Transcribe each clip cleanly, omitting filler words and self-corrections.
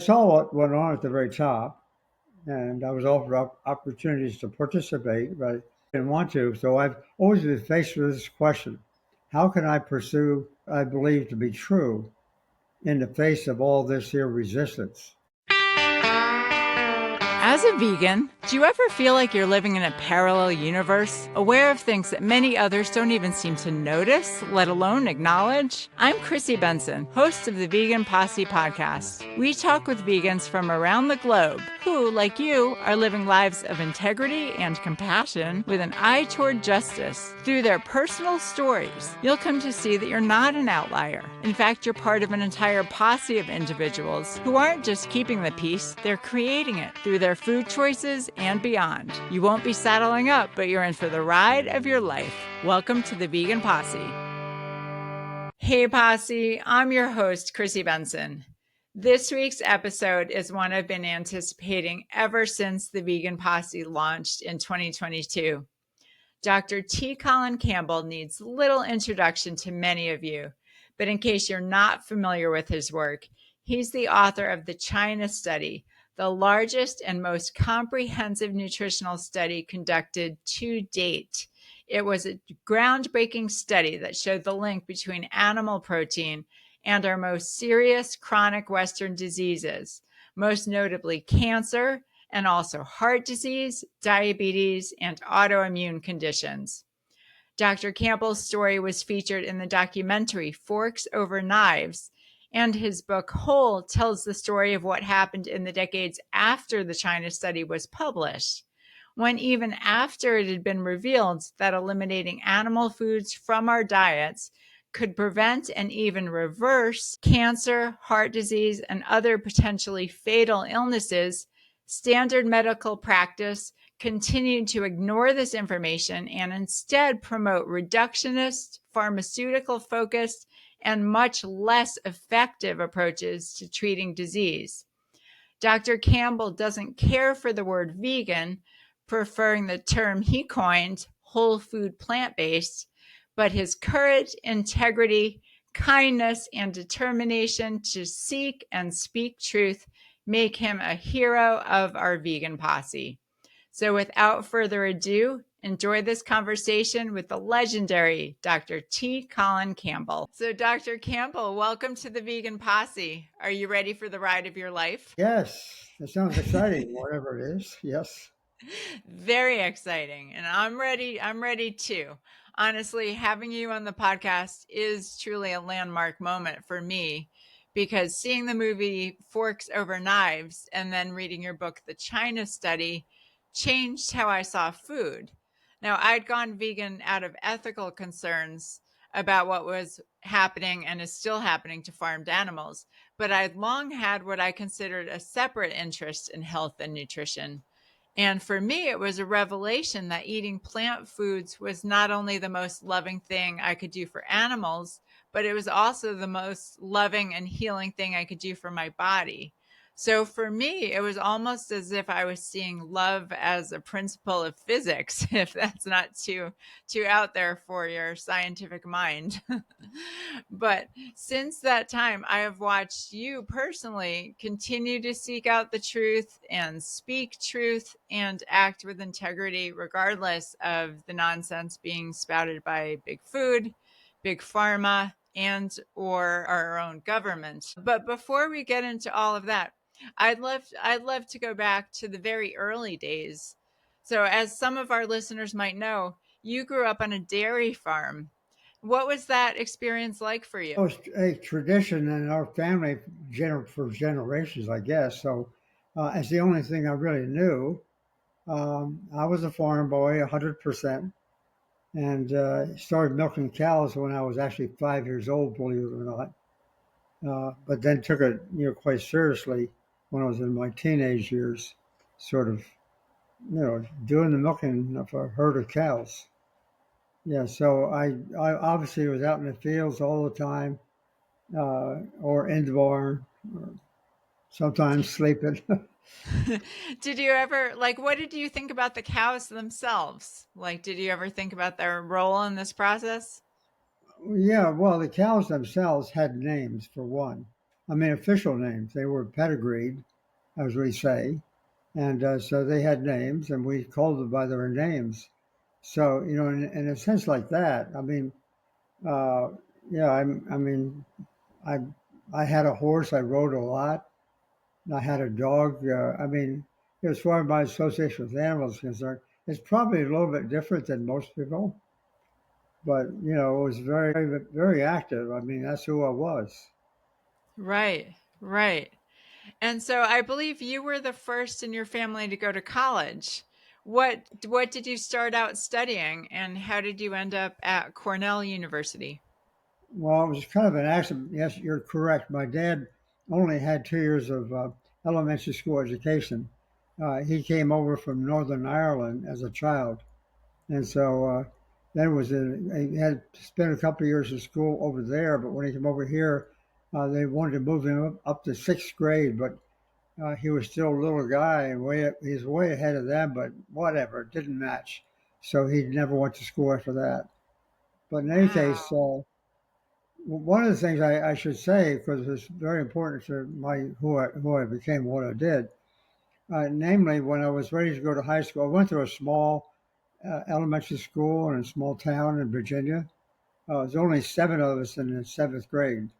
saw what went on at the very top, and I was offered opportunities to participate, but I didn't want to. So I've always been faced with this question: how can I pursue what I believe to be true in the face of all this here resistance? As a vegan, do you ever feel like you're living in a parallel universe, aware of things that many others don't even seem to notice, let alone acknowledge? I'm Chrissy Benson, host of the Vegan Posse podcast. We talk with vegans from around the globe who, like you, are living lives of integrity and compassion with an eye toward justice. Through their personal stories, you'll come to see that you're not an outlier. In fact, you're part of an entire posse of individuals who aren't just keeping the peace, they're creating it through their food choices and beyond. You won't be saddling up, but you're in for the ride of your life. Welcome to the Vegan Posse. Hey Posse, I'm your host, Chrissy Benson. This week's episode is one I've been anticipating ever since the Vegan Posse launched in 2022. Dr. T. Colin Campbell needs little introduction to many of you, but in case you're not familiar with his work, he's the author of the China Study, the largest and most comprehensive nutritional study conducted to date. It was a groundbreaking study that showed the link between animal protein and our most serious chronic Western diseases, most notably cancer, and also heart disease, diabetes, and autoimmune conditions. Dr. Campbell's story was featured in the documentary Forks Over Knives, and his book Whole tells the story of what happened in the decades after the China study was published, when even after it had been revealed that eliminating animal foods from our diets could prevent and even reverse cancer, heart disease, and other potentially fatal illnesses, standard medical practice continued to ignore this information and instead promote reductionist, pharmaceutical-focused, and much less effective approaches to treating disease. Dr. Campbell doesn't care for the word vegan, preferring the term he coined, whole food plant-based, but his courage, integrity, kindness, and determination to seek and speak truth make him a hero of our vegan posse. So without further ado, enjoy this conversation with the legendary Dr. T. Colin Campbell. So Dr. Campbell, welcome to the Vegan Posse. Are you ready for the ride of your life? Yes, it sounds exciting, whatever it is. Yes. Very exciting. And I'm ready too. Honestly, having you on the podcast is truly a landmark moment for me because seeing the movie Forks Over Knives and then reading your book, The China Study, changed how I saw food. Now, I'd gone vegan out of ethical concerns about what was happening and is still happening to farmed animals, but I'd long had what I considered a separate interest in health and nutrition. And for me, it was a revelation that eating plant foods was not only the most loving thing I could do for animals, but it was also the most loving and healing thing I could do for my body. So for me, it was almost as if I was seeing love as a principle of physics, if that's not too out there for your scientific mind. But since that time, I have watched you personally continue to seek out the truth and speak truth and act with integrity, regardless of the nonsense being spouted by big food, big pharma, and or our own government. But before we get into all of that, I'd love to go back to the very early days. So as some of our listeners might know, you grew up on a dairy farm. What was that experience like for It you? was a tradition in our family for generations, I guess. So it's the only thing I really knew. I was a farm boy, 100%, and started milking cows when I was actually 5 years old, believe it or not. But then took it, quite seriously when I was in my teenage years, sort of, doing the milking of a herd of cows. Yeah, so I obviously was out in the fields all the time, or in the barn, or sometimes sleeping. Did you ever what did you think about the cows themselves? Did you ever think about their role in this process? Yeah, well, the cows themselves had names for one. I mean, official names. They were pedigreed, as we say, and so they had names, and we called them by their names. So in a sense like that, I mean, uh, yeah, I mean, I I had a horse. I rode a lot. I had a dog. I mean, as far as my association with animals is concerned, it's probably a little bit different than most people, but it was very active. I mean, that's who I was. Right, right. And so I believe you were the first in your family to go to college. What did you start out studying and how did you end up at Cornell University? Well, it was kind of an accident. Yes, you're correct. My dad only had 2 years of elementary school education. He came over from Northern Ireland as a child, and so then he had spent a couple of years of school over there. But when he came over here, they wanted to move him up to sixth grade, but he was still a little guy and he's way ahead of them. But whatever, it didn't match. So he never went to school after that. But in any Wow. case, one of the things I should say, because it's very important to who I became, what I did. Namely, when I was ready to go to high school, I went to a small elementary school in a small town in Virginia. There's only seven of us in the seventh grade,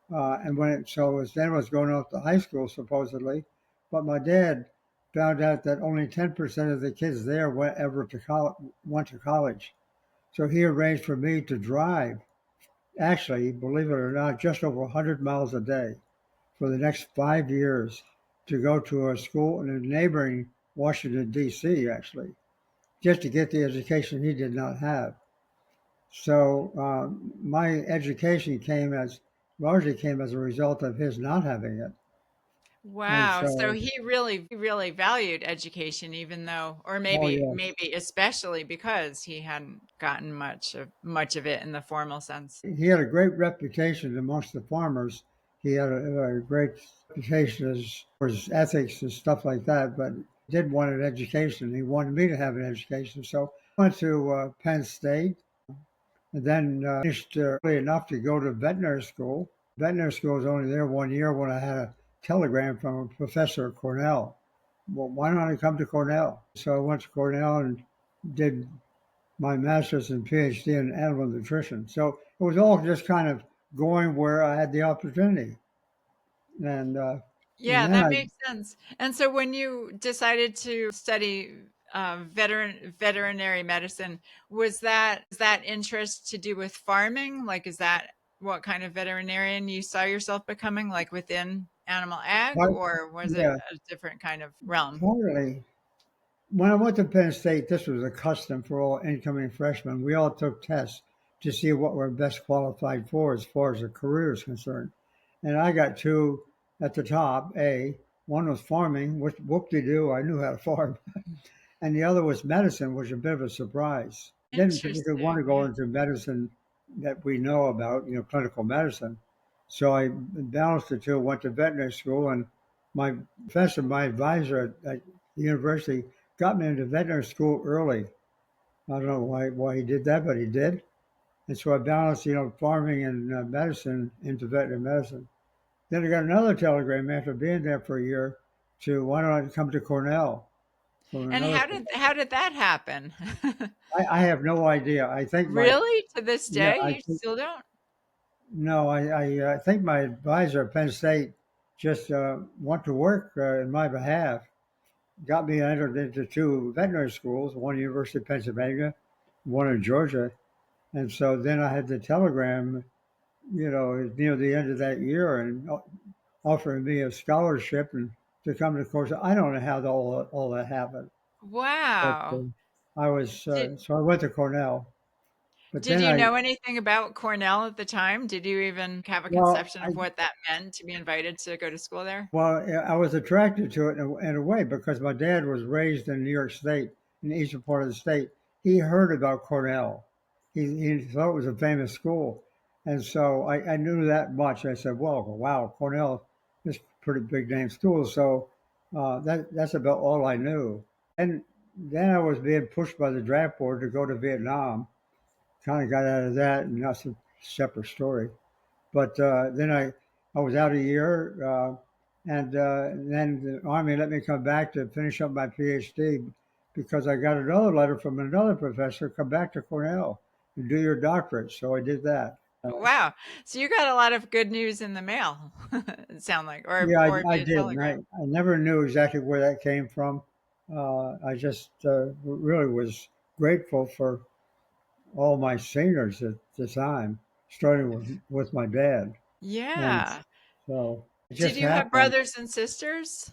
and when it so it was then I was going off to high school supposedly, but my dad found out that only 10% of the kids there went to college. So he arranged for me to drive, actually, believe it or not, just over 100 miles a day for the next 5 years to go to a school in a neighboring Washington, D.C., actually, just to get the education he did not have. So my education largely came as a result of his not having it. And Wow. So so, he really valued education even though or oh, maybe especially because he hadn't gotten much of it in the formal sense. he had a great reputation amongst the farmers. He had a great reputation as for his ethics and stuff like that, but he did want an education. He wanted me to have an education. So I went to Penn State and then finished early enough to go to veterinary school. Veterinary school was only there 1 year when I had a telegram from a professor at Cornell. Well, why don't I come to Cornell? So I went to Cornell and did my master's and PhD in animal nutrition. So it was all just kind of going where I had the opportunity. And and Yeah, then that I makes sense. And so when you decided to study veterinary medicine, was that interest to do with farming? Like, is that what kind of veterinarian you saw yourself becoming, like within animal ag, part, or was it yeah, a different kind of realm? partly when I went to Penn State, this was a custom for all incoming freshmen. We all took tests to see what we're best qualified for as far as a career is concerned. And I got two at the top. One was farming, which whoop-de-doo, I knew how to farm. And the other was medicine, which was a bit of a surprise. Didn't particularly want to Interesting. go into medicine that we know about, clinical medicine. So I balanced the two, went to veterinary school, and my my advisor at the university, got me into veterinary school early. I don't know why he did that, but he did. And so I balanced, farming and medicine into veterinary medicine. Then I got another telegram after being there for a year to why don't I come to Cornell from And another. how did that happen? I have no idea. I think Really? To this yeah, day, I you think, still don't? no, I think my advisor at Penn State just want to work in my behalf. Got me entered into two veterinary schools, one University of Pennsylvania, one in Georgia. And so then I had the telegram, near the end of that year and offering me a scholarship and to come to course. I don't know how all that happened, but Wow. so I went to Cornell. But Did then you know anything about Cornell at the time? Did you even have a well, conception of what that meant to be invited to go to school there? yeah, I was attracted to it in a way because my dad was raised in New York State, in the eastern part of the state. He heard about Cornell. He thought it was a famous school. And so I knew that much. I said, well, wow, Cornell is a pretty big name school. So that's about all I knew. And then I was being pushed by the draft board to go to Vietnam. Kind of got out of that, and that's a separate story. But then I I was out a year, and then the Army let me come back to finish up my PhD because I got another letter from another professor, come back to Cornell and do your doctorate. So I did that. Wow. So you got a lot of good news in the mail, it sound like, Yeah, or I via did. And telegram. I never knew exactly where that came from. I just really was grateful for all my seniors at the time, starting with my dad. And Yeah. so it Did just you have happened. brothers and sisters?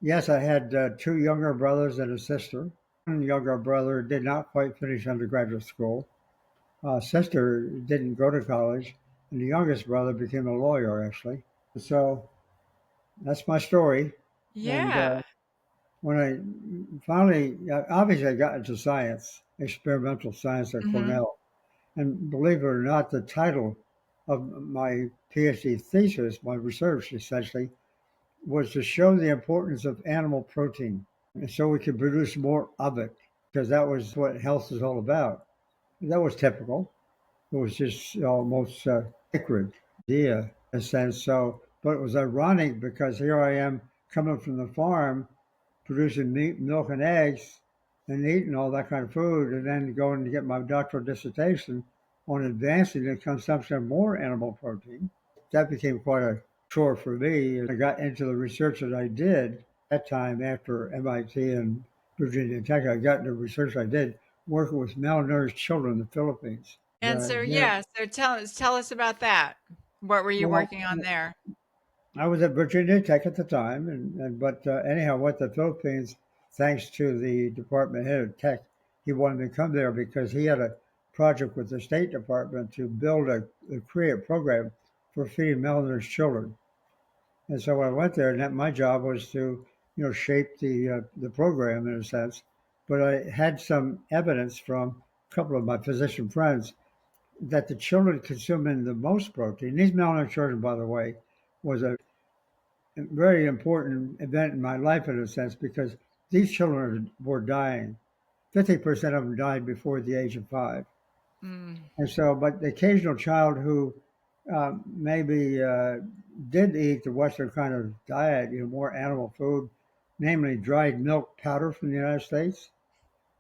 Yes, I had two younger brothers and a sister. One younger brother did not quite finish undergraduate school. Sister didn't go to college, and the youngest brother became a lawyer, actually. So that's my story. And Yeah. when I finally, obviously, I got into science, experimental science at Mhm. Cornell. And believe it or not, the title of my PhD thesis, my research essentially, was to show the importance of animal protein. And so we could produce more of it, because that was what health is all about. That was typical. It was just almost sacred idea in a sense. So, but it was ironic because here I am coming from the farm, producing meat, milk, and eggs, and eating all that kind of food, and then going to get my doctoral dissertation on advancing the consumption of more animal protein. That became quite a chore for me. I got into the research that I did at that time after MIT and Virginia Tech. I got into the research I did working with malnourished children in the Philippines. And so, Here, yeah, so tell us about that. What were you well, working on there? I was at Virginia Tech at the time, and but anyhow, went to the Philippines thanks to the department head of tech. He wanted me to come there because he had a project with the State Department to build create a program for feeding malnourished children. And so I went there, and that my job was to, shape the program in a sense. But I had some evidence from a couple of my physician friends that the children consuming the most protein. These malnourished children, by the way, was a very important event in my life in a sense because these children were dying. 50% of them died before the age of 5. Mm. And so, but the occasional child who maybe did eat the Western kind of diet, more animal food, namely dried milk powder from the United States,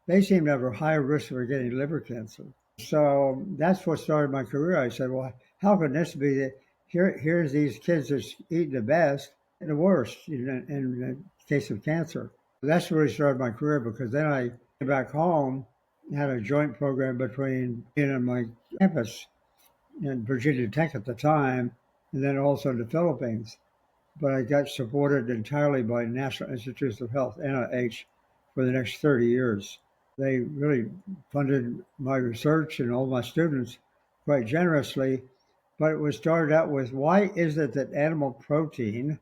they seem to have a higher risk for getting liver cancer. So that's what started my career. I said, well, how can this be that here's these kids that's eating the best and the worst in the case of cancer. That's really started my career because then I came back home, had a joint program between being on my campus in Virginia Tech at the time, and then also in the Philippines. But I got supported entirely by National Institutes of Health, NIH, for the next 30 years. They really funded my research and all my students quite generously. But it was started out with why is it that animal protein,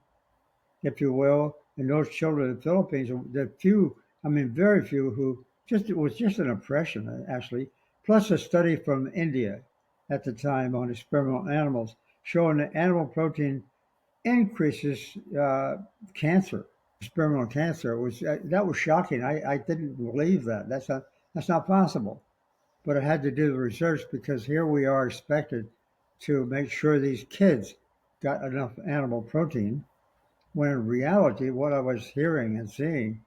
if you will, in those children in the Philippines, the few, I mean, very few who just, it was just an impression actually, plus a study from India at the time on experimental animals showing that animal protein increases cancer, experimental cancer. It was that was shocking. I didn't believe that. That's not possible. But I had to do the research because here we are expected to make sure these kids got enough animal protein. When in reality, what I was hearing and seeing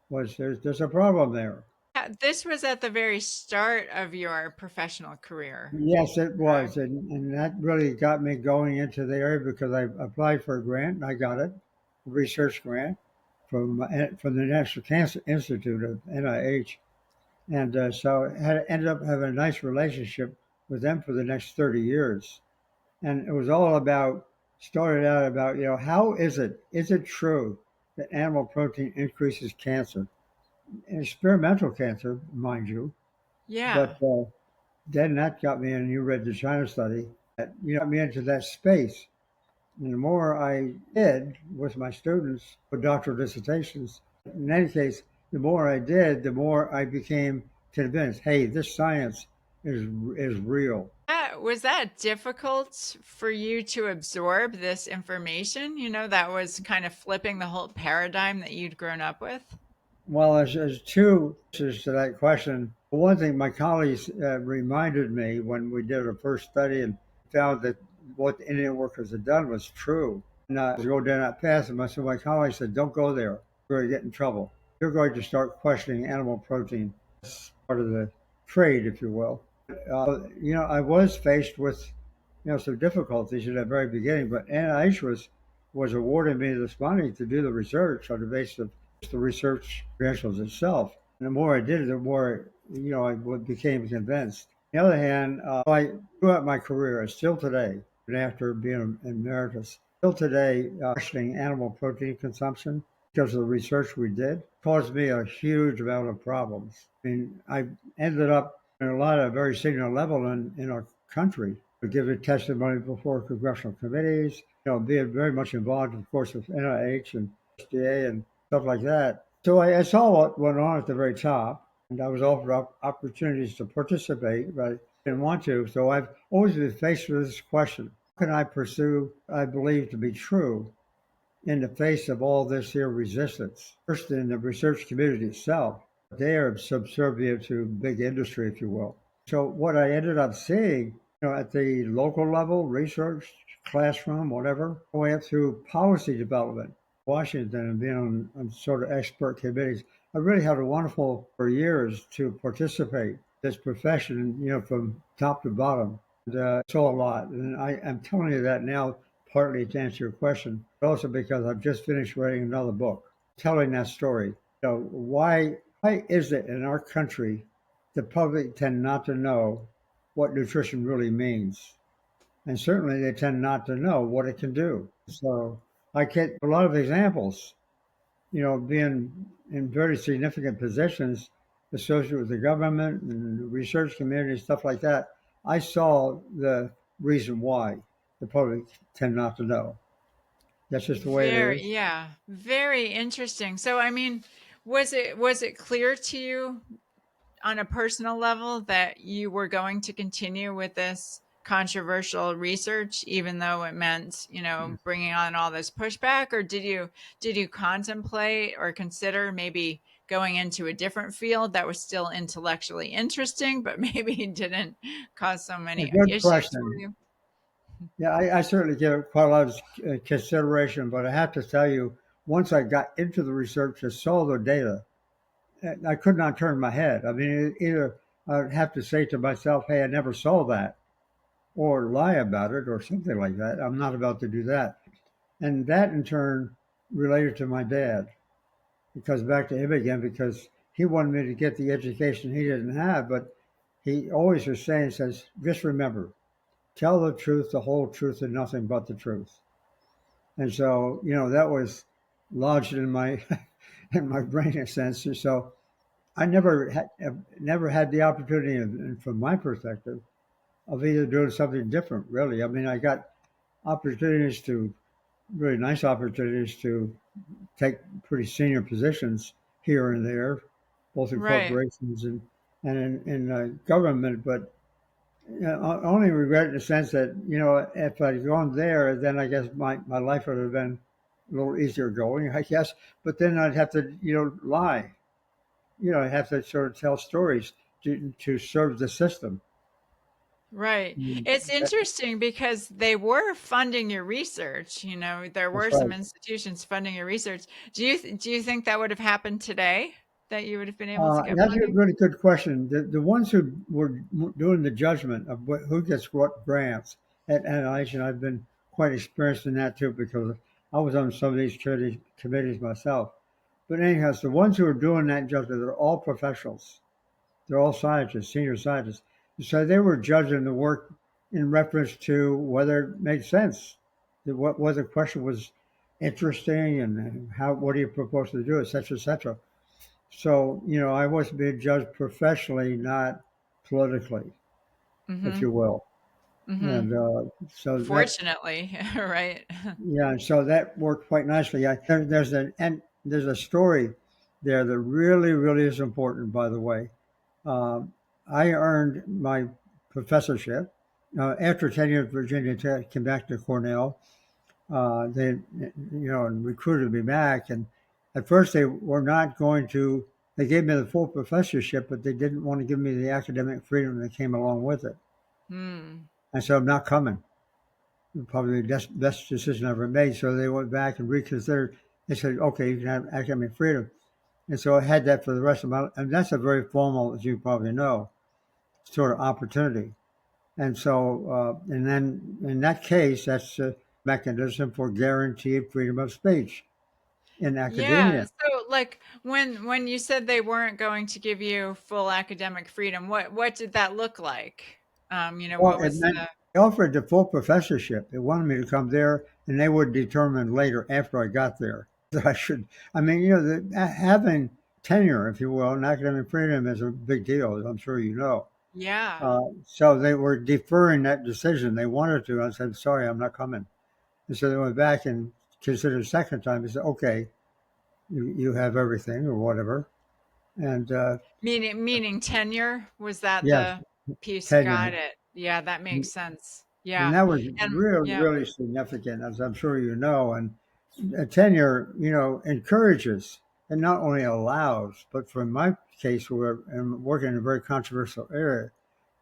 was there's a problem there. Yeah, this was at the very start of your professional career, Yes, it correct? was, and that really got me going into the area because I applied for a grant and I got it, a research grant from the National Cancer Institute of NIH, and so I ended up having a nice relationship with them for the next 30 years, and it was all about started out about how is it true that animal protein increases cancer, experimental cancer, mind you, but Yeah. then that got me, and you read the China study, that got me into that space. And the more I did with my students for doctoral dissertations, in any case, the more I did, the more I became convinced, hey, this science is real. Was that difficult for you to absorb this information? That was kind of flipping the whole paradigm that you'd grown up with? Well, as two answers to that question, one thing my colleagues reminded me when we did our first study and found that what the Indian workers had done was true. And I was going down that path, and my colleague said, "Don't go there. You're going to get in trouble. You're going to start questioning animal protein. It's part of the trade, if you will." I was faced with, some difficulties at the very beginning, but NIH was awarding me this money to do the research on the basis of the research credentials itself. And the more I did it, the more, became convinced. On the other hand, I throughout my career, and still today, and after being an emeritus, still today, questioning animal protein consumption because of the research we did caused me a huge amount of problems. I mean, I ended up in a lot of very senior level in our country, giving testimony before congressional committees, being very much involved, of course, with NIH and SDA and stuff like that. So I saw what went on at the very top, and I was offered opportunities to participate, but I didn't want to. So I've always been faced with this question: how can I pursue I believe to be true in the face of all this here resistance? First, in the research community itself, they are subservient to big industry, if you will. So what I ended up seeing, at the local level, research, classroom, whatever, all the way up through policy development, Washington, and being on sort of expert committees, I really had a wonderful for years to participate in this profession, from top to bottom. And saw a lot, and I'm telling you that now partly to answer your question, but also because I've just finished writing another book telling that story. Why is it in our country the public tend not to know what nutrition really means? And certainly they tend not to know what it can do. So I get a lot of examples, being in very significant positions associated with the government and the research community, stuff like that. I saw the reason why the public tend not to know. That's just the way it is. Very interesting. So, I mean, was it clear to you on a personal level that you were going to continue with this controversial research, even though it meant, bringing on all this pushback? Or did you contemplate or consider maybe going into a different field that was still intellectually interesting, but maybe didn't cause so A many good issues for question. you? Yeah, I certainly give it quite a lot of consideration, but I have to tell you, once I got into the research and saw the data, I could not turn my head. I mean, either I'd have to say to myself, "Hey, I never saw that," or lie about it, or something like that. I'm not about to do that. And that, in turn, related to my dad. It comes back to him again because he wanted me to get the education he didn't have, but he always was saying, says, "Just remember, tell the truth, the whole truth, and nothing but the truth." And so, that was lodged in my in my brain in a sense. And so I never had the opportunity, from my perspective, of either doing something different. Really, I mean, I got opportunities to really nice opportunities to take pretty senior positions here and there, both in Right. corporations and in government. But I only regret in the sense that, if I'd gone there, then I guess my life would have been a little easier going, I guess. But then I'd have to, lie. I'd have to sort of tell stories to serve the system. Right. Mm, It's that- interesting because they were funding your research. There That's were some right. institutions funding your research. Do you think that would have happened today? That you would have been able to get That's a funding? really good question. The ones who were doing the judgment of who gets what grants at NIH, and I've been quite experienced in that too because I was on some of these committees myself. But anyhow, so the ones who are doing that judgment, they're all professionals. They're all scientists, senior scientists. So they were judging the work in reference to whether it made sense, whether the question was interesting, and what do you propose to do, et cetera, et cetera. So, I was being judged professionally, not politically, if Mm-hmm. you will. Mm-hmm. And so that, Fortunately, right. yeah, and so that worked quite nicely. There's a story there that really, really is important, by the way. Um, I earned my professorship after 10 years at Virginia Tech, came back to Cornell. They, and recruited me back. And at first, they were not going to. They gave me the full professorship, but they didn't want to give me the academic freedom that came along with it. Hmm. And so I'm not coming. probably the best decision ever made. So they went back and reconsidered. They said, okay, you can have academic freedom. And so I had that for the rest of my life. And that's a very formal, as you probably know, sort of opportunity. And so, and then in that case, that's a mechanism for guaranteed freedom of speech in Yeah. academia. So like when you said they weren't going to give you full academic freedom, what did that look like? Well, What it was meant the they offered the full professorship. They wanted me to come there, and they would determine later after I got there that I should. I mean, having tenure, if you will, and academic freedom is a big deal, as I'm sure you know. yeah. So they were deferring that decision. They wanted to. I said, sorry, I'm not coming. And so they went back and considered a second time. They said, okay, you have everything or whatever. And Meaning tenure? Was that yes, the piece? tenure. Got it. Yeah, that makes sense. And Yeah. that was And really, yeah. really significant, as I'm sure you know. And tenure, encourages and not only allows, but for my case, where I'm working in a very controversial area,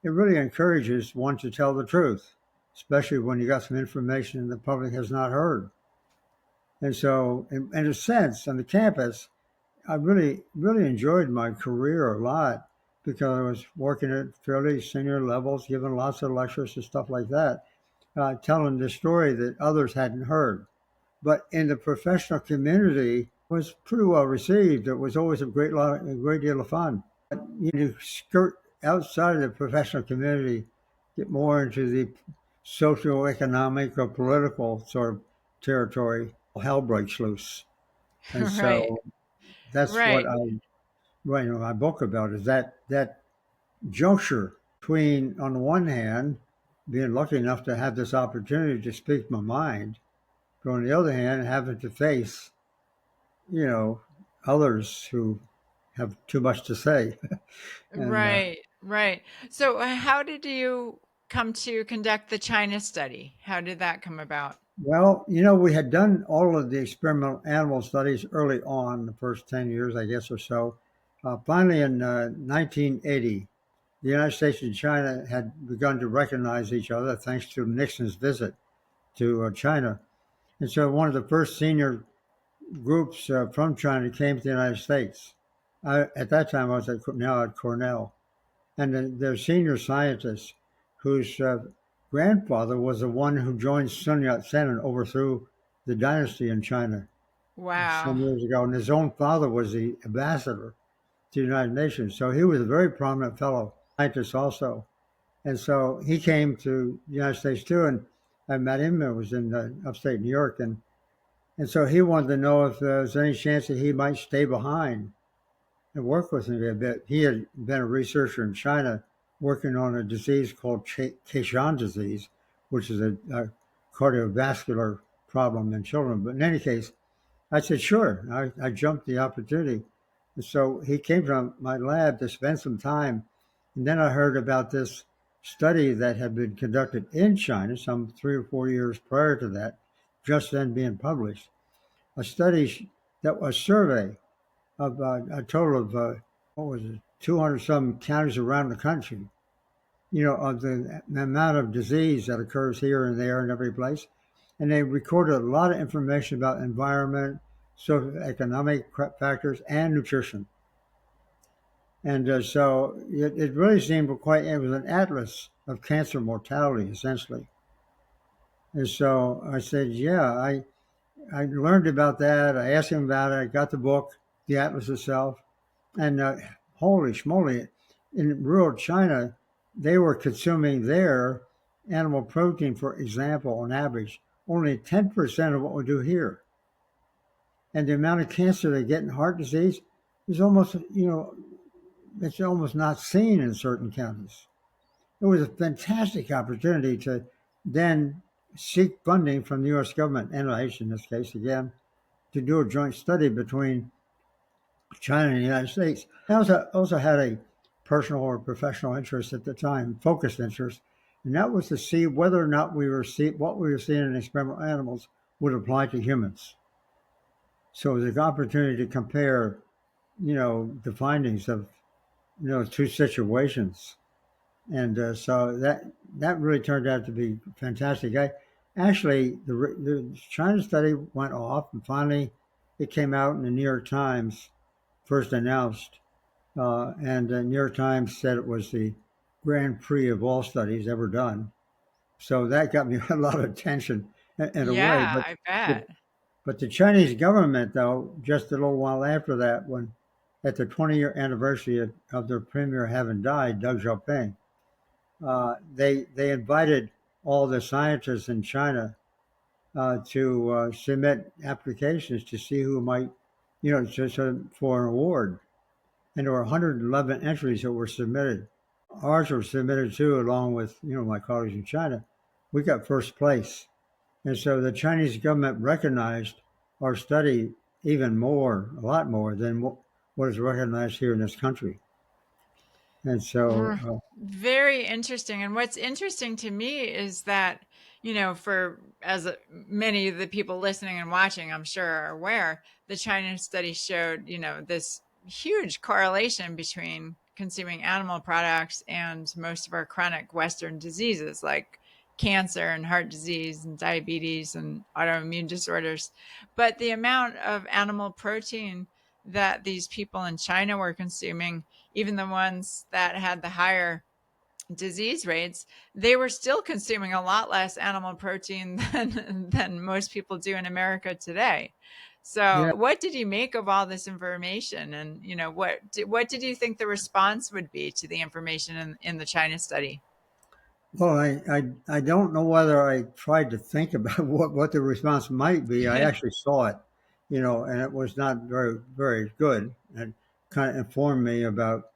it really encourages one to tell the truth, especially when you got some information the public has not heard. And so, in a sense, on the campus, I really, really enjoyed my career a lot because I was working at fairly senior levels, giving lots of lectures and stuff like that, telling the story that others hadn't heard. But in the professional community, it was pretty well received. It was always a great deal of fun. But you skirt outside of the professional community, get more into the socioeconomic or political sort of territory. Hell breaks loose, and Right. so that's what Right. I write in my book about. Is that juncture between, on the one hand, being lucky enough to have this opportunity to speak my mind, but on the other hand, having to face, you know, others who have too much to say. And Right. Right. So how did you come to conduct the China study? How did that come about? well, we had done all of the experimental animal studies early on, the first 10 years, I guess, or so. Finally, in 1980, the United States and China had begun to recognize each other thanks to Nixon's visit to China. And so one of the first senior groups from China came to the United States. At that time, I was now at Cornell. And their senior scientist, whose grandfather was the one who joined Sun Yat-sen and overthrew the dynasty in China some Wow. years ago. And his own father was the ambassador to the United Nations. So he was a very prominent fellow scientist also. And so he came to the United States too, and I met him. It was in upstate New York, and so he wanted to know if there was any chance that he might stay behind and work with me a bit. He had been a researcher in China working on a disease called Keishan disease, which is a cardiovascular problem in children. But in any case, I said, sure. I jumped the opportunity. And so he came to my lab to spend some time. And then I heard about this study that had been conducted in China some 3 or 4 years prior to that, just then being published. A study that was a survey of a total of, what was it, 200 some counties around the country, of the amount of disease that occurs here and there and every place. And they recorded a lot of information about environment, socioeconomic factors, and nutrition. And so it really seemed it was an atlas of cancer mortality, essentially. And so I said, yeah, I learned about that. I asked him about it. I got the book, the atlas itself. And holy schmoly, in rural China, they were consuming their animal protein, for example, on average, only 10% of what we do here. And the amount of cancer they get in heart disease is almost, it's almost not seen in certain counties. It was a fantastic opportunity to then seek funding from the U.S. government, NIH in this case again, to do a joint study between China and the United States. I also had a personal or professional interest at the time, focused interest, and that was to see whether or not what we were seeing in experimental animals would apply to humans. So it was an opportunity to compare, the findings of, two situations. And so that really turned out to be fantastic. Actually, the China study went off, and finally, it came out in the New York Times, first announced, and the New York Times said it was the Grand Prix of all studies ever done. So that got me a lot of attention in a way. Yeah, I The, bet. but the Chinese government, though, just a little while after that, when at the 20-year anniversary of their premier having died, Deng Xiaoping, they invited all the scientists in China to submit applications to see who might, just for an award. And there were 111 entries that were submitted. Ours were submitted too, along with my colleagues in China. We got first place, and so the Chinese government recognized our study even more, a lot more than what is recognized here in this country. And so, Very interesting. And what's interesting to me is that, for many of the people listening and watching, I'm sure are aware, the China study showed, this huge correlation between consuming animal products and most of our chronic Western diseases like cancer and heart disease and diabetes and autoimmune disorders. But the amount of animal protein that these people in China were consuming, even the ones that had the higher disease rates, they were still consuming a lot less animal protein than most people do in America today. So, yeah. what did you make of all this information, and what did you think the response would be to the information in the China study? Well, I don't know whether I tried to think about what the response might be. I actually saw it, and it was not very, very good, and kind of informed me about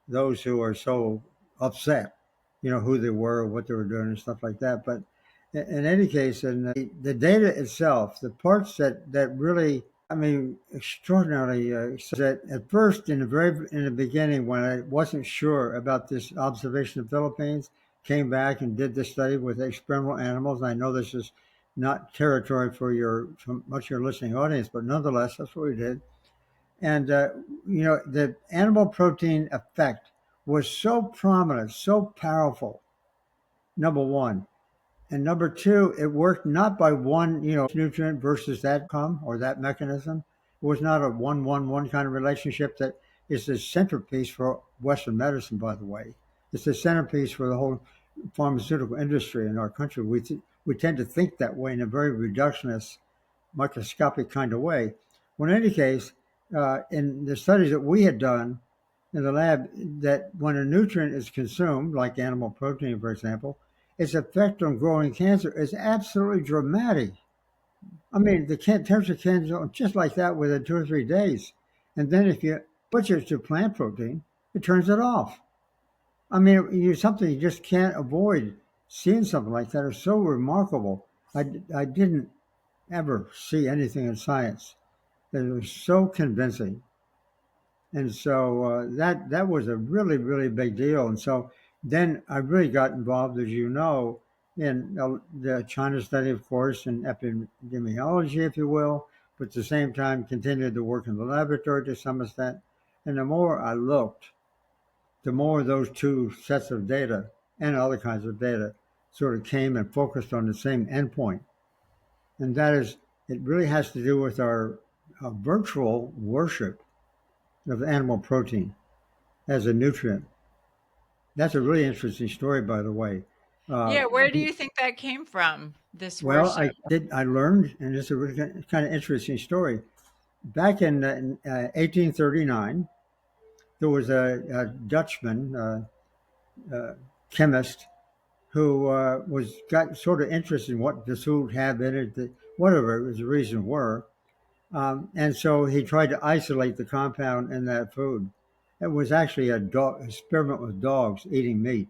those who are so upset, who they were, what they were doing, and stuff like that. But in any case, in the data itself, the parts that really, I mean, extraordinarily, that at first, in the beginning, when I wasn't sure about this observation of Philippines, came back and did this study with experimental animals. I know this is not territory for much of your listening audience, but nonetheless, that's what we did. And the animal protein effect was so prominent, so powerful. Number one, and number two, it worked not by one, nutrient versus that or that mechanism. It was not a one kind of relationship that is the centerpiece for Western medicine, by the way. It's the centerpiece for the whole pharmaceutical industry in our country. We tend to think that way in a very reductionist, microscopic kind of way. Well, in any case, in the studies that we had done in the lab, that when a nutrient is consumed, like animal protein, for example, its effect on growing cancer is absolutely dramatic. I mean, the temperature can go just like that within 2 or 3 days. And then if you switch it to plant protein, it turns it off. I mean, something you just can't avoid seeing something like that. Is so remarkable. I didn't ever see anything in science that was so convincing. And so that was a really, really big deal. And so then I really got involved, as you know, in the China study, of course, in epidemiology, if you will, but at the same time continued to work in the laboratory to some extent. And the more I looked, the more those two sets of data and other kinds of data sort of came and focused on the same endpoint. And that is, it really has to do with our virtual worship of animal protein as a nutrient. That's a really interesting story, by the way. Uh, Yeah, where do you think that came from? This well, worship? I learned, and it's a really kind of interesting story. Back in 1839, there was a Dutchman, chemist, who got sort of interested in what the food had in it, whatever the reason were. And so he tried to isolate the compound in that food. It was actually a dog experiment with dogs eating meat.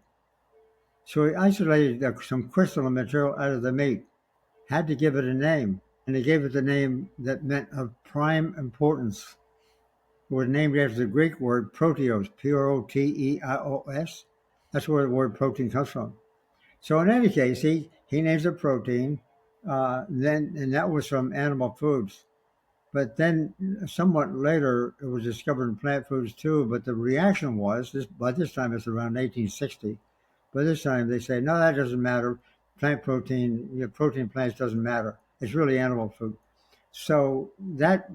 So he isolated some crystalline material out of the meat, had to give it a name, and he gave it the name that meant of prime importance. It was named after the Greek word proteos, Proteios. That's where the word protein comes from. So in any case, he names it protein, and that was from animal foods. But then, somewhat later, it was discovered in plant foods too. But the reaction was by this time it's around 1860. By this time, they say no, that doesn't matter. plant protein, protein plants doesn't matter. It's really animal food. So that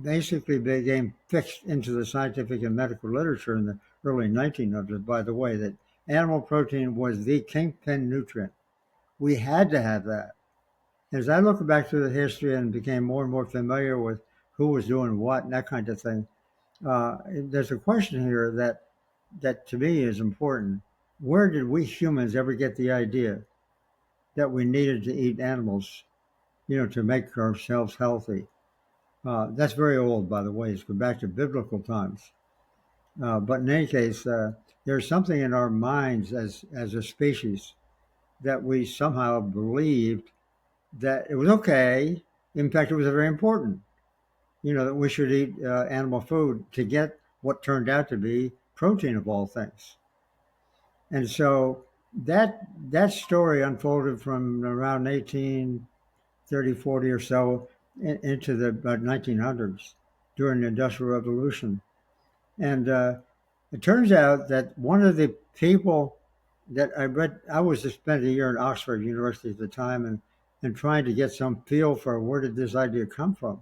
basically became fixed into the scientific and medical literature in the early 1900s, by the way, that animal protein was the kingpin nutrient. We had to have that. As I look back through the history and became more and more familiar with who was doing what and that kind of thing, there's a question here that to me is important. Where did we humans ever get the idea that we needed to eat animals, to make ourselves healthy? That's very old, by the way. It's go back to biblical times. But in any case, there's something in our minds as a species that we somehow believed that it was okay. In fact, it was very important, that we should eat animal food to get what turned out to be protein of all things. And so that story unfolded from around 1830, 40 or so into the 1900s during the Industrial Revolution. And it turns out that one of the people that I read, I was to spend a year in Oxford University at the time and trying to get some feel for where did this idea come from.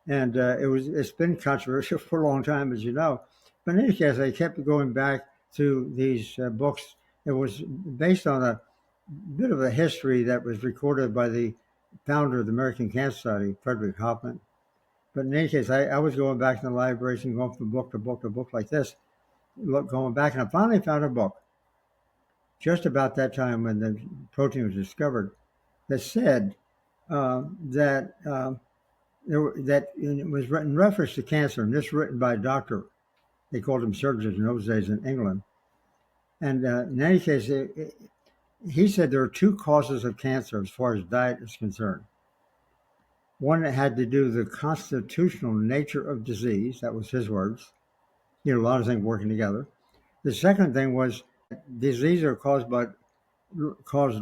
And it's been controversial for a long time, as you know. But in any case, I kept going back to these books. It was based on a bit of a history that was recorded by the founder of the American Cancer Society, Frederick Hoffman. But in any case, I was going back to the libraries and going from book to book to book like this, going back, and I finally found a book just about that time when the protein was discovered that said that it was written in reference to cancer, and this written by a doctor. They called him surgeons in those days in England. And in any case, he said there are two causes of cancer as far as diet is concerned. One that had to do with the constitutional nature of disease. That was his words. A lot of things working together. The second thing was disease are caused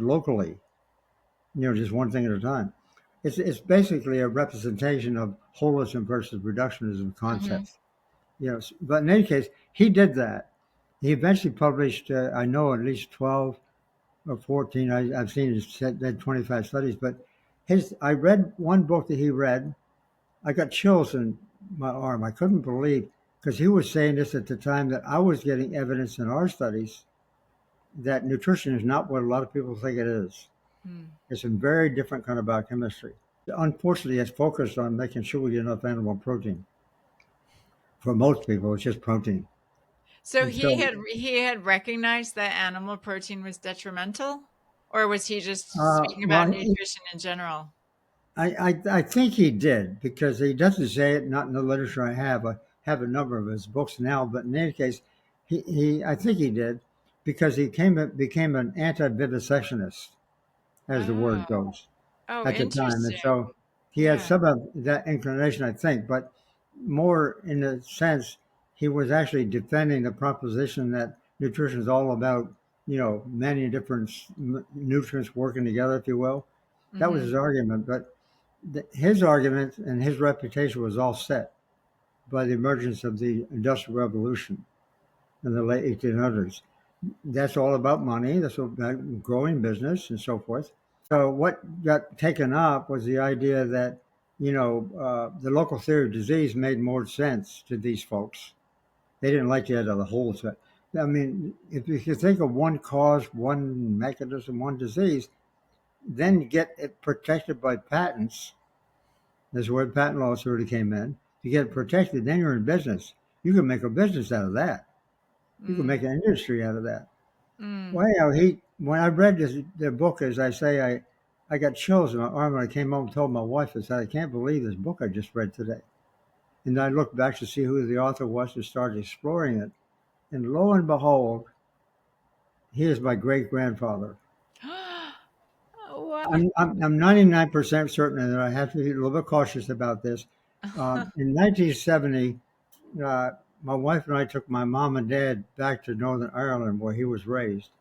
locally, just one thing at a time. It's basically a representation of holism versus reductionism concepts. But in any case, he did that. He eventually published, I know, at least 12 or 14. I've seen his 25 studies, but I read one book that he read. I got chills in my arm. I couldn't believe, because he was saying this at the time that I was getting evidence in our studies that nutrition is not what a lot of people think it is. It's a very different kind of biochemistry. Unfortunately, it's focused on making sure we get enough animal protein. For most people, it's just protein. So he had recognized that animal protein was detrimental, or was he just speaking about nutrition in general? I think he did, because he doesn't say it, not in the literature I have. I have a number of his books now, but in any case, I think he did, because he became an anti-vivisectionist, as the word goes, at the time. And so he had some of that inclination, I think, but more in the sense he was actually defending the proposition that nutrition is all about, many different nutrients working together, if you will. That was his argument. But his argument and his reputation was all set by the emergence of the Industrial Revolution in the late 1800s. That's all about money. That's all about growing business and so forth. So what got taken up was the idea that, the local theory of disease made more sense to these folks. They didn't like the idea of the whole set. I mean, if you think of one cause, one mechanism, one disease, then get it protected by patents. That's where patent law sort of came in. You get it protected, then you're in business. You can make a business out of that. You can make an industry out of that. Well, when I read the book, as I say, I got chills in my arm when I came home and told my wife, I said, I can't believe this book I just read today. And I looked back to see who the author was and started exploring it. And lo and behold, he is my great-grandfather. I'm 99% certain that I have to be a little bit cautious about this. In 1970, my wife and I took my mom and dad back to Northern Ireland, where he was raised.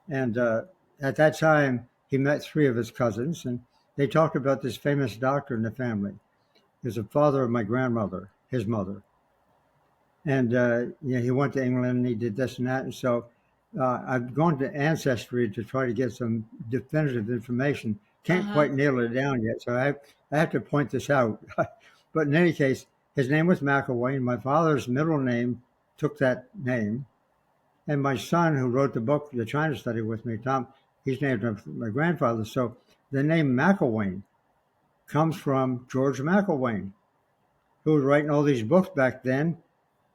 And at that time, he met three of his cousins, and they talked about this famous doctor in the family. He was the father of my grandmother, his mother. And he went to England and he did this and that. And so I've gone to Ancestry to try to get some definitive information. Can't Uh-huh. quite nail it down yet, so I have to point this out. But in any case, his name was McElwain. My father's middle name took that name. And my son, who wrote the book, The China Study with me, Tom, he's named after my grandfather. So the name McElwain comes from George McElwain, who was writing all these books back then,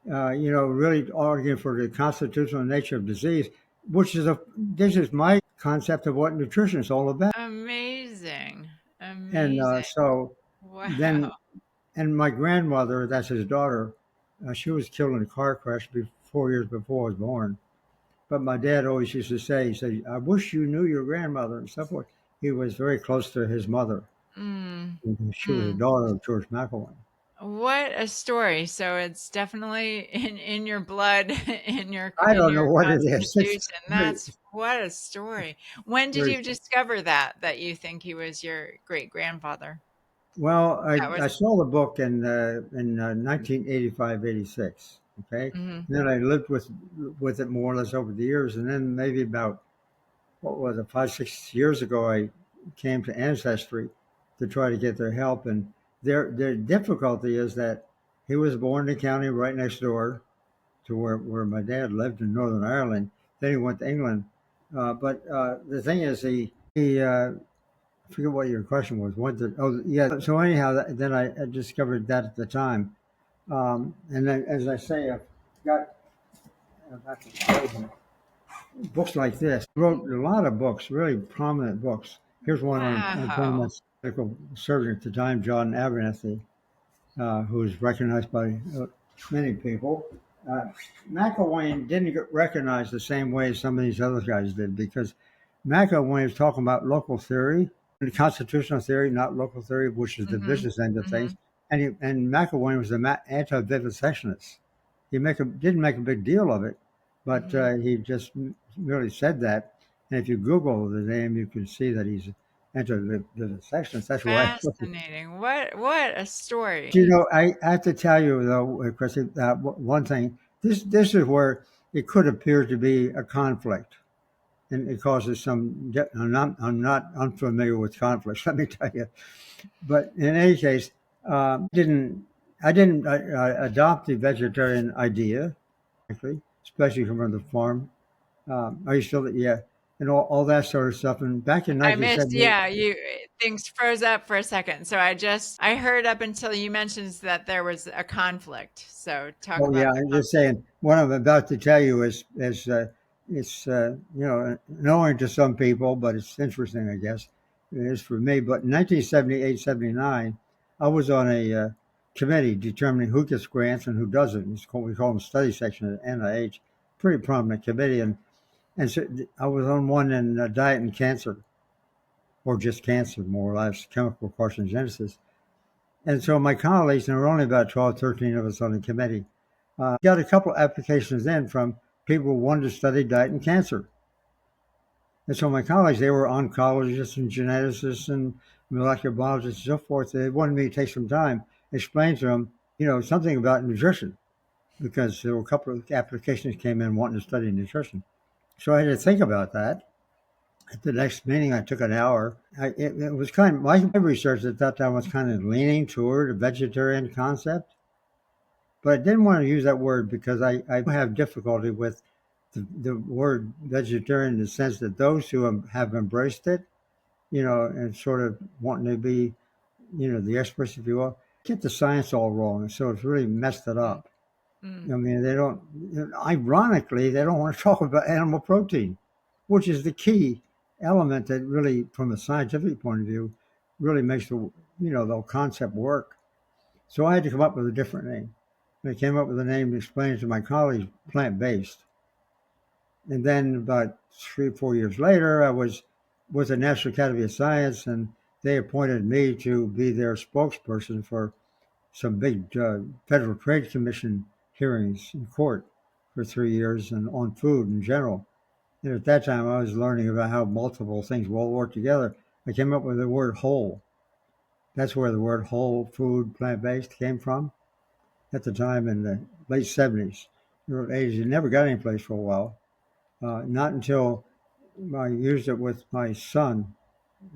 really arguing for the constitutional nature of disease, this is my concept of what nutrition is all about. Amazing. And Amazing. so then, Wow. and my grandmother, that's his daughter, she was killed in a car crash 4 years before I was born. But my dad always used to say, he said, I wish you knew your grandmother and so forth. He was very close to his mother. Mm, She was a mm. daughter of George McElwain. What a story. So it's definitely in your blood, I in don't know your what it is. It's constitution. very, That's what a story. When did very you discover that you think he was your great grandfather? well. That I was saw the book in 1985, 86. Okay, mhm. and then I lived with it more or less over the years, and then maybe about what was it 5, 6 years ago, I came to Ancestry to try to get their help, and their difficulty is that he was born in the county right next door to where my dad lived in Northern Ireland. Then he went to England. But the thing is, I forget what your question was. Yeah. So anyhow, then I discovered that at the time. And then, as I say, got books like this. He wrote a lot of books, really prominent books. Here's one on a Wow. famous medical surgeon at the time, John Abernethy, who's recognized by many people. Uh, McElwain didn't get recognized the same way as some of these other guys did because McElwain was talking about local theory, constitutional theory, not local theory, which is the Mhm. business end of things. Mhm. And McElwain was an anti-vivisectionist. Didn't make a big deal of it, but Mhm. he just really said that. And if you Google the name, you can see that he's anti-vivisectionist. That's why. Fascinating. What a story. You know, I have to tell you though, Chrissy, one thing. This is where it could appear to be a conflict, and it causes some. I'm not unfamiliar with conflicts. Let me tell you. But in any case, didn't I didn't adopt the vegetarian idea, frankly, especially from the farm. Are you still? Yeah, and all that sort of stuff. And back in I missed 1978. yeah, things froze up for a second. So I heard up until you mentioned that there was a conflict. So talk Oh yeah, about the I'm just conflict. saying. What I'm about to tell you is it's annoying to some people, but it's interesting, I guess. It is for me. But in 1978, 79, I was on a committee determining who gets grants and who doesn't. We call them study section at NIH. Pretty prominent committee, and so I was on one in diet and cancer, or just cancer, more or less, chemical carcinogenesis. And so my colleagues, and there were only about 12, 13 of us on the committee, got a couple applications in from people who wanted to study diet and cancer. And so my colleagues, they were oncologists and geneticists and molecular biologists and so forth. They wanted me to take some time, explain to them, something about nutrition, because there were a couple of applications came in wanting to study nutrition. So I had to think about that. At the next meeting, I took an hour. It was kind of my research at that time was kind of leaning toward a vegetarian concept, but I didn't want to use that word because I have difficulty with the word vegetarian in the sense that those who have embraced it, and sort of wanting to be, the experts, if you will, get the science all wrong. And so it's really messed it Mm, up. mm, I mean, ironically, they don't want to talk about animal protein, which is the key element that really, from a scientific point of view, really makes the whole concept work. So I had to come up with a different name. And I came up with a name to explain to my colleagues, plant-based. And then about 3, 4 years later, I was with the National Academy of Science, and they appointed me to be their spokesperson for some big Federal Trade Commission hearings in court for 3 years and on food in general. And at that time, I was learning about how multiple things will work together. I came up with the word whole. That's where the word whole food, plant-based came from at the time in the late 70s, early 80s. It never got any place for a while. Not until I used it with my son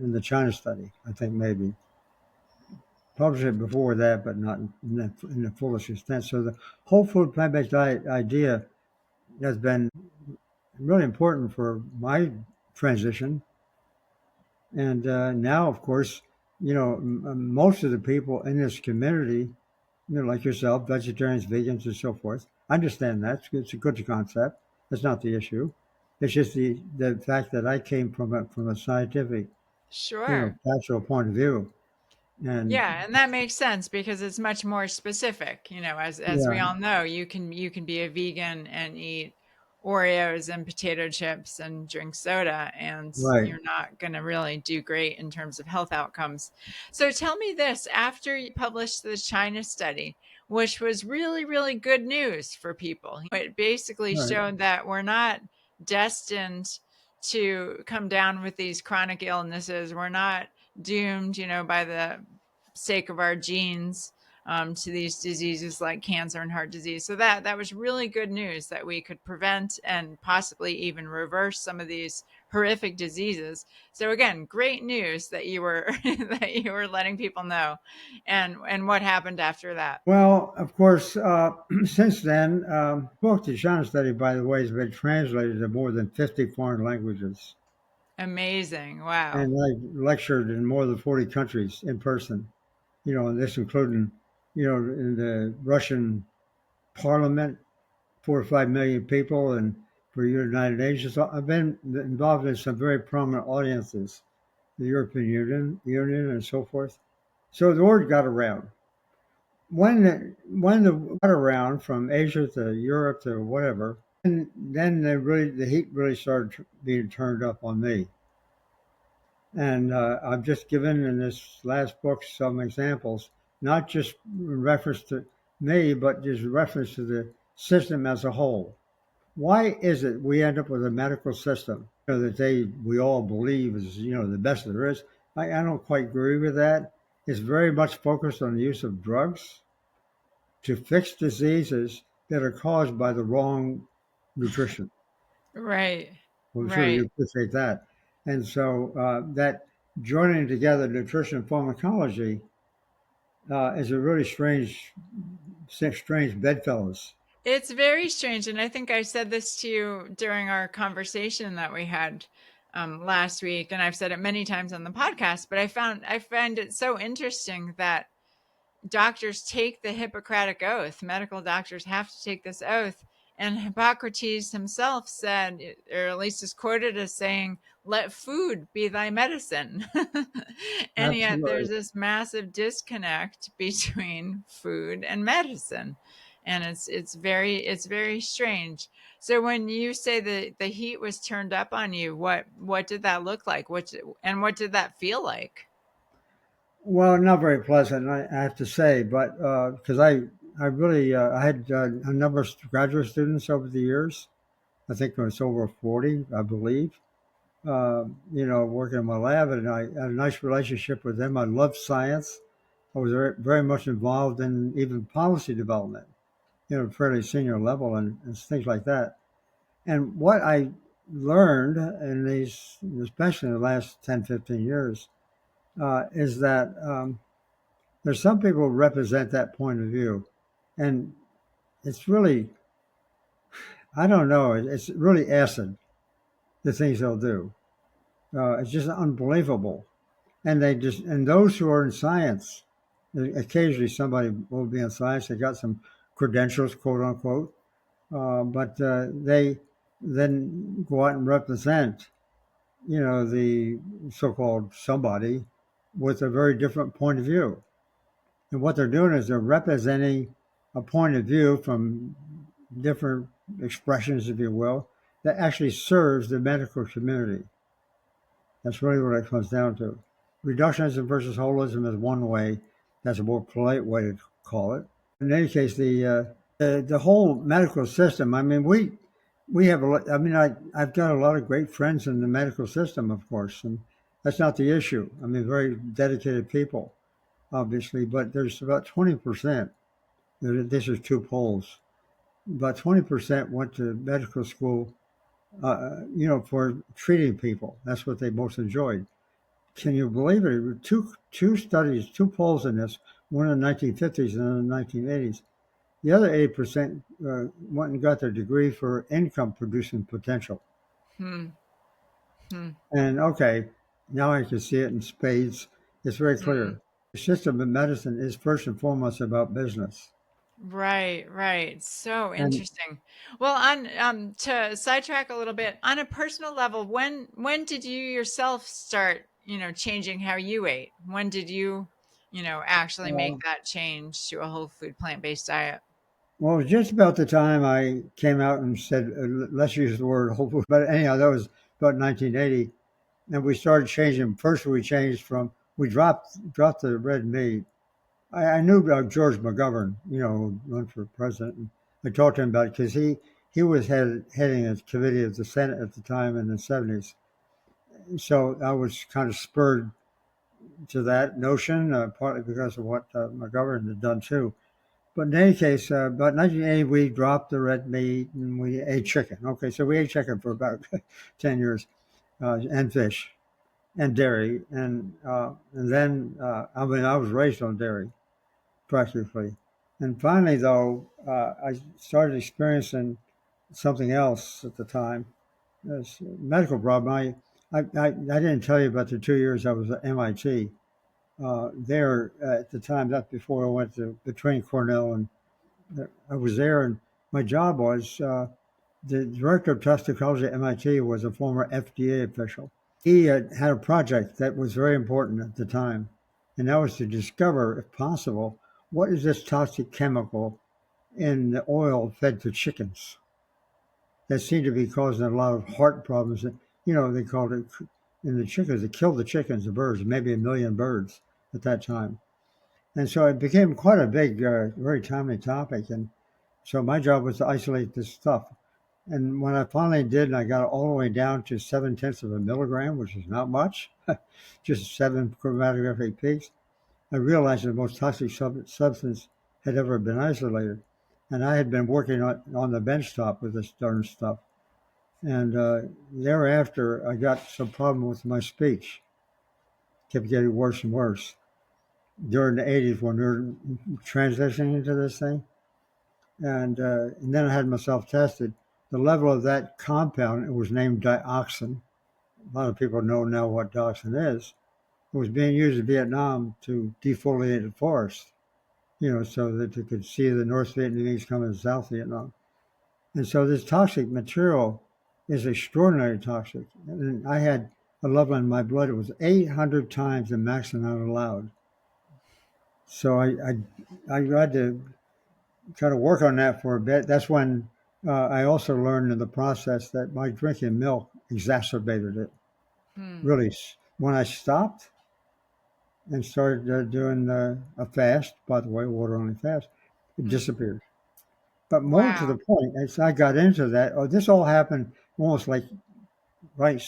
in the China study, I think maybe. Published it before that, but not in the fullest extent. So the whole food plant-based diet idea has been really important for my transition. And now, of course, most of the people in this community, like yourself, vegetarians, vegans, and so forth, understand that. It's a good concept. That's not the issue. It's just the fact that I came from a scientific, Sure. factual point of view. And Yeah, and that makes sense because it's much more specific. As we yeah, all know, you can be a vegan and eat Oreos and potato chips and drink soda, and right. you're not going to really do great in terms of health outcomes. So tell me this, after you published the China study, which was really, really good news for people, it basically Right. showed that we're not destined to come down with these chronic illnesses. We're not doomed, by the sake of our genes to these diseases like cancer and heart disease. So that was really good news that we could prevent and possibly even reverse some of these horrific diseases. So again, great news that you were that you were letting people know. And what happened after that? Well, of course, since then, book the China study, by the way, has been translated to more than 50 foreign languages. Amazing. Wow. And I lectured in more than 40 countries in person, and this including, in the Russian parliament, 4 or 5 million people, and for the United Nations. So I've been involved in some very prominent audiences, the European Union, and so forth. So the word got around. When the got around from Asia to Europe to whatever, and then the heat really started being turned up on me. And I've just given in this last book some examples, not just in reference to me, but just reference to the system as a whole. Why is it we end up with a medical system that we all believe is the best there is? I don't quite agree with that. It's very much focused on the use of drugs to fix diseases that are caused by the wrong nutrition. Right. Well, I'm sure you Right. appreciate that. And so that joining together nutrition and pharmacology is a really strange bedfellows. It's very strange. And I think I said this to you during our conversation that we had last week. And I've said it many times on the podcast, but I find it so interesting that doctors take the Hippocratic oath. Medical doctors have to take this oath. And Hippocrates himself said, or at least is quoted as saying, let food be thy medicine. And yet Absolutely. there's this massive disconnect between food and medicine. And it's very strange. So when you say the heat was turned up on you, what did that look like? What did that feel like? Well, not very pleasant, I have to say, but because I really I had a number of graduate students over the years. I think it was over 40, I believe. Working in my lab, and I had a nice relationship with them. I loved science. I was very much involved in even policy development, fairly senior level and things like that. And what I learned in these, especially in the last 10, 15 years, is that there's some people who represent that point of view. And it's really, I don't know, it's really acid, the things they'll do. It's just unbelievable. And those who are in science, occasionally somebody will be in science, they got some credentials, quote unquote, but they then go out and represent, the so-called somebody with a very different point of view. And what they're doing is they're representing a point of view from different expressions, if you will, that actually serves the medical community. That's really what it comes down to. Reductionism versus holism is one way. That's a more polite way to call it. In any case, the whole medical system. I mean, we have a lot. I mean, I've got a lot of great friends in the medical system, of course, and that's not the issue. I mean, very dedicated people, obviously, but there's about 20%. This is two polls. About 20% went to medical school for treating people. That's what they most enjoyed. Can you believe it? Two studies, two polls in this, one in the 1950s and one in the 1980s. The other 80% went and got their degree for income producing potential. Hmm. Hmm. And okay, now I can see it in spades. It's very Hmm. clear. The system of medicine is first and foremost about business. Right, right. So And interesting. Well, on to sidetrack a little bit, on a personal level, when did you yourself start, changing how you ate? When did you, actually make uh, that change to a whole food plant-based diet? well, it was just about the time I came out and said, let's use the word whole food. But anyhow, that was about 1980. And we started changing. First, we changed from, we dropped the red meat. I knew about George McGovern, who run for president. And I talked to him about it because he was heading a committee of the Senate at the time in the 70s. So I was kind of spurred to that notion, partly because of what McGovern had done too. But in any case, about 1980, we dropped the red meat and we ate chicken. Okay, so we ate chicken for about 10 years, and fish and dairy. And then, I mean, I was raised on dairy practically. And finally, though, I started experiencing something else at the time. It's a medical problem. I didn't tell you about the 2 years I was at MIT. There at the time, that's before I went to between Cornell and I was there, and my job was the director of toxicology at MIT was a former FDA official. He had a project that was very important at the time, and that was to discover, if possible, what is this toxic chemical in the oil fed to chickens that seemed to be causing a lot of heart problems. They called it in the chickens, it killed the chickens, the birds, maybe 1 million birds at that time. And so it became quite a big, very timely topic. And so my job was to isolate this stuff. And when I finally did, and I got it all the way down to 7/10 of a milligram, which is not much, just 7 chromatographic peaks, I realized the most toxic substance had ever been isolated. And I had been working on the bench top with this darn stuff. And thereafter, I got some problem with my speech. Kept getting worse and worse. During the 80s, when we were transitioning into this thing, and then I had myself tested. The level of that compound, it was named dioxin. A lot of people know now what dioxin is. It was being used in Vietnam to defoliate the forest, so that they could see the North Vietnamese coming to South Vietnam. And so this toxic material is extraordinarily toxic. And I had a level in my blood, it was 800 times the maximum allowed. So I had to kind of work on that for a bit. That's when I also learned in the process that my drinking milk exacerbated it. Hmm. Really, when I stopped and started doing a fast, by the way, water only fast, it Hmm. disappeared. But more to Wow. the point, as I got into that, this all happened almost like right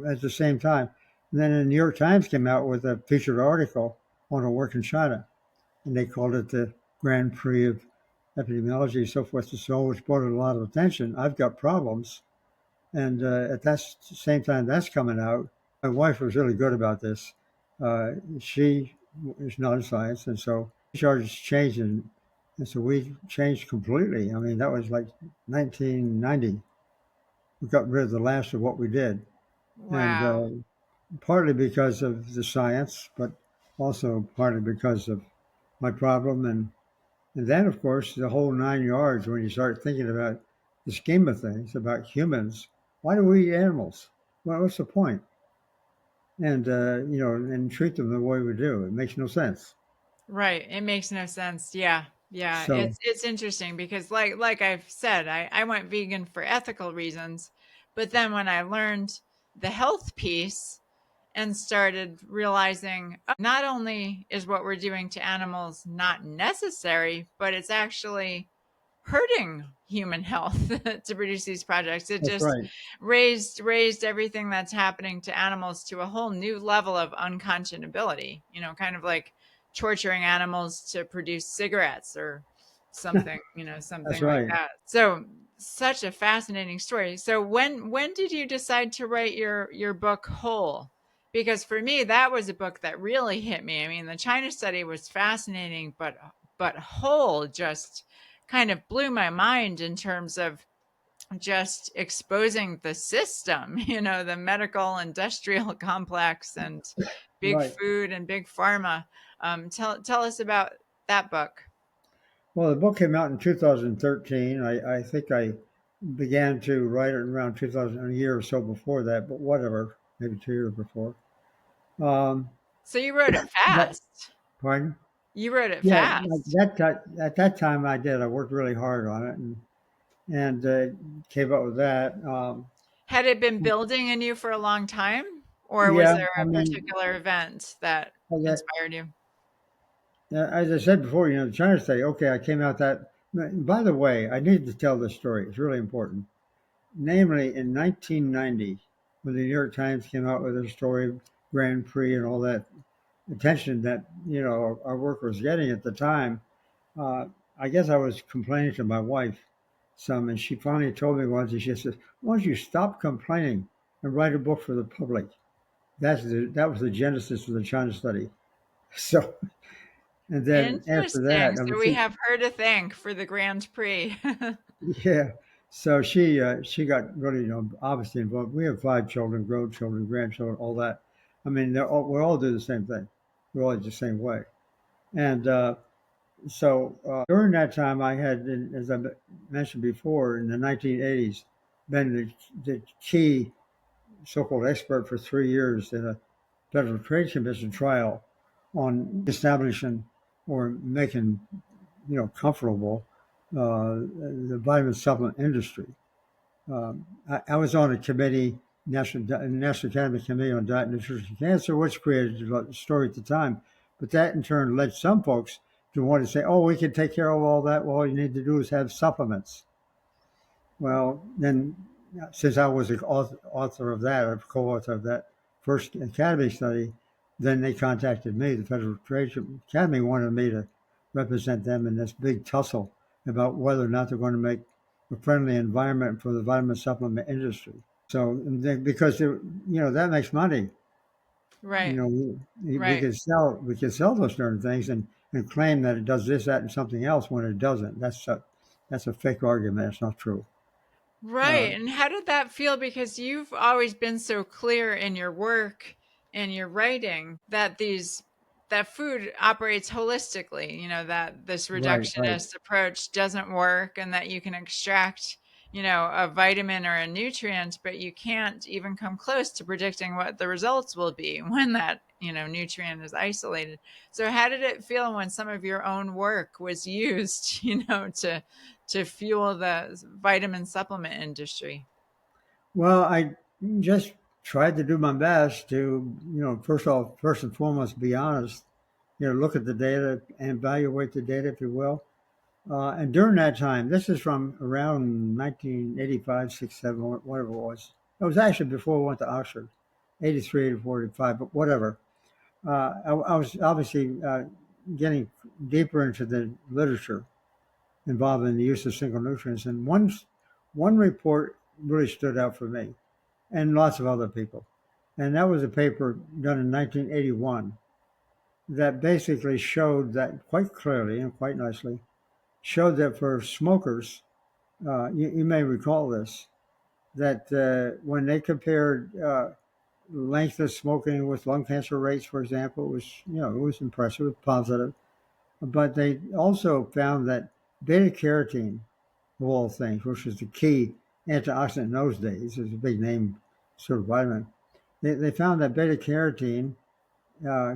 at the same time. And then the New York Times came out with a featured article on our work in China, and they called it the Grand Prix of epidemiology and so forth and so on, which brought a lot of attention. I've got problems. And at that same time that's coming out, my wife was really good about this. She is not in science, and so she started changing. And so we changed completely. I mean, that was like 1990. We got rid of the last of what we did. And Wow. partly because of the science, but also partly because of my problem. And then, of course, the whole 9 yards when you start thinking about the scheme of things, about humans. Why do we eat animals? Well, what's the point? And, and treat them the way we do. It makes no sense. Right. It makes no sense. Yeah. Yeah. So It's interesting because like I've said, I went vegan for ethical reasons, but then when I learned the health piece and started realizing, not only is what we're doing to animals not necessary, but it's actually hurting human health to produce these projects. It that's just right. raised everything that's happening to animals to a whole new level of unconscionability, kind of like torturing animals to produce cigarettes or something, That's something like right. that. So such a fascinating story. So when did you decide to write your book Whole? Because for me, that was a book that really hit me. I mean, the China study was fascinating, but Whole just kind of blew my mind in terms of just exposing the system, the medical industrial complex and big Right. food and big pharma. Tell us about that book. Well, the book came out in 2013. I think I began to write it around 2000, a year or so before that, but whatever, maybe 2 years before. Um, So you wrote it but, fast. pardon? You wrote it Yeah, fast. at that time I did. I worked really hard on it and came up with that. Had it been building in you for a long time, or was Yeah, there I a mean, particular event that that, inspired you? as I said before, the China study. Okay, I came out that. By the way, I need to tell this story. It's really important. Namely, in 1990, when the New York Times came out with their story, Grand Prix, and all that attention that our work was getting at the time, uh, I guess I was complaining to my wife some, and she finally told me once, and she says, "Why don't you stop complaining and write a book for the public?" That was the genesis of the China study. So, and then after that, Interesting. I mean, So we have her to thank for the Grand Prix. yeah. So she got really obviously involved. We have 5 children, grown children, grandchildren, all that. I mean, we all do the same thing. We're all the same way. And during that time, I had, as I mentioned before, in the 1980s, been the key so-called expert for 3 years in a Federal Trade Commission trial on establishing or making comfortable the vitamin supplement industry. I was on a committee, National Academy Committee on Diet, Nutrition, and Cancer, which created a story at the time. But that in turn led some folks to want to say, "Oh, we can take care of all that. Well, all you need to do is have supplements." Well, then, since I was the author of that, or co-author of that first Academy study, then they contacted me. The Federal Trade Academy wanted me to represent them in this big tussle about whether or not they're going to make a friendly environment for the vitamin supplement industry. So, because that makes money. Right. We Right. can sell those certain things and claim that it does this, that, and something else when it doesn't. That's a fake argument. It's not true. Uh, Right. And how did that feel? Because you've always been so clear in your work and your writing that that food operates holistically, that this right, right. reductionist approach doesn't work and that you can extract, a vitamin or a nutrient, but you can't even come close to predicting what the results will be when that, nutrient is isolated. So how did it feel when some of your own work was used, to fuel the vitamin supplement industry? Well, I just tried to do my best to, first and foremost, be honest. Look at the data and evaluate the data, if you will. And during that time, this is from around 1985, 6, 7, whatever it was. It was actually before I went to Oxford, 83, 84, 85, but whatever. I was obviously getting deeper into the literature involving the use of single nutrients. And one report really stood out for me and lots of other people. And that was a paper done in 1981 that basically showed that quite clearly and quite nicely, showed that for smokers, you may recall this, that when they compared length of smoking with lung cancer rates, for example, it was impressive, positive. But they also found that beta carotene, of all things, which was the key antioxidant in those days, is a big name sort of vitamin. They found that beta carotene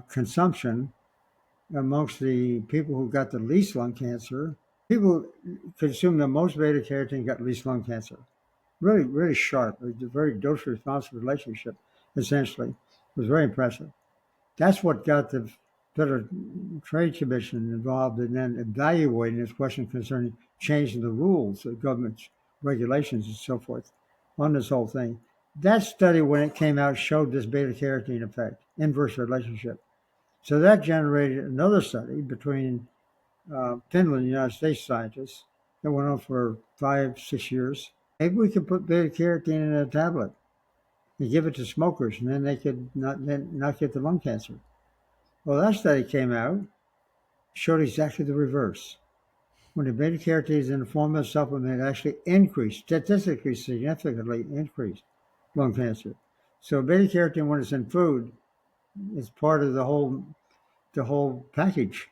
consumption amongst the people who got the least lung cancer, people consume the most beta carotene got least lung cancer. Really, really sharp. It was a very dose response relationship, essentially. It was very impressive. That's what got the Federal Trade Commission involved in then evaluating this question concerning changing the rules of government regulations and so forth on this whole thing. That study, when it came out, showed this beta carotene effect, inverse relationship. So that generated another study between Finland, United States scientists that went on for 5, 6 years. Maybe we could put beta carotene in a tablet and give it to smokers, and then they could not get the lung cancer. Well, that study came out, showed exactly the reverse. When the beta carotene is in the form of a supplement, it actually increased, statistically significantly increased lung cancer. So beta carotene, when it's in food, is part of the whole package.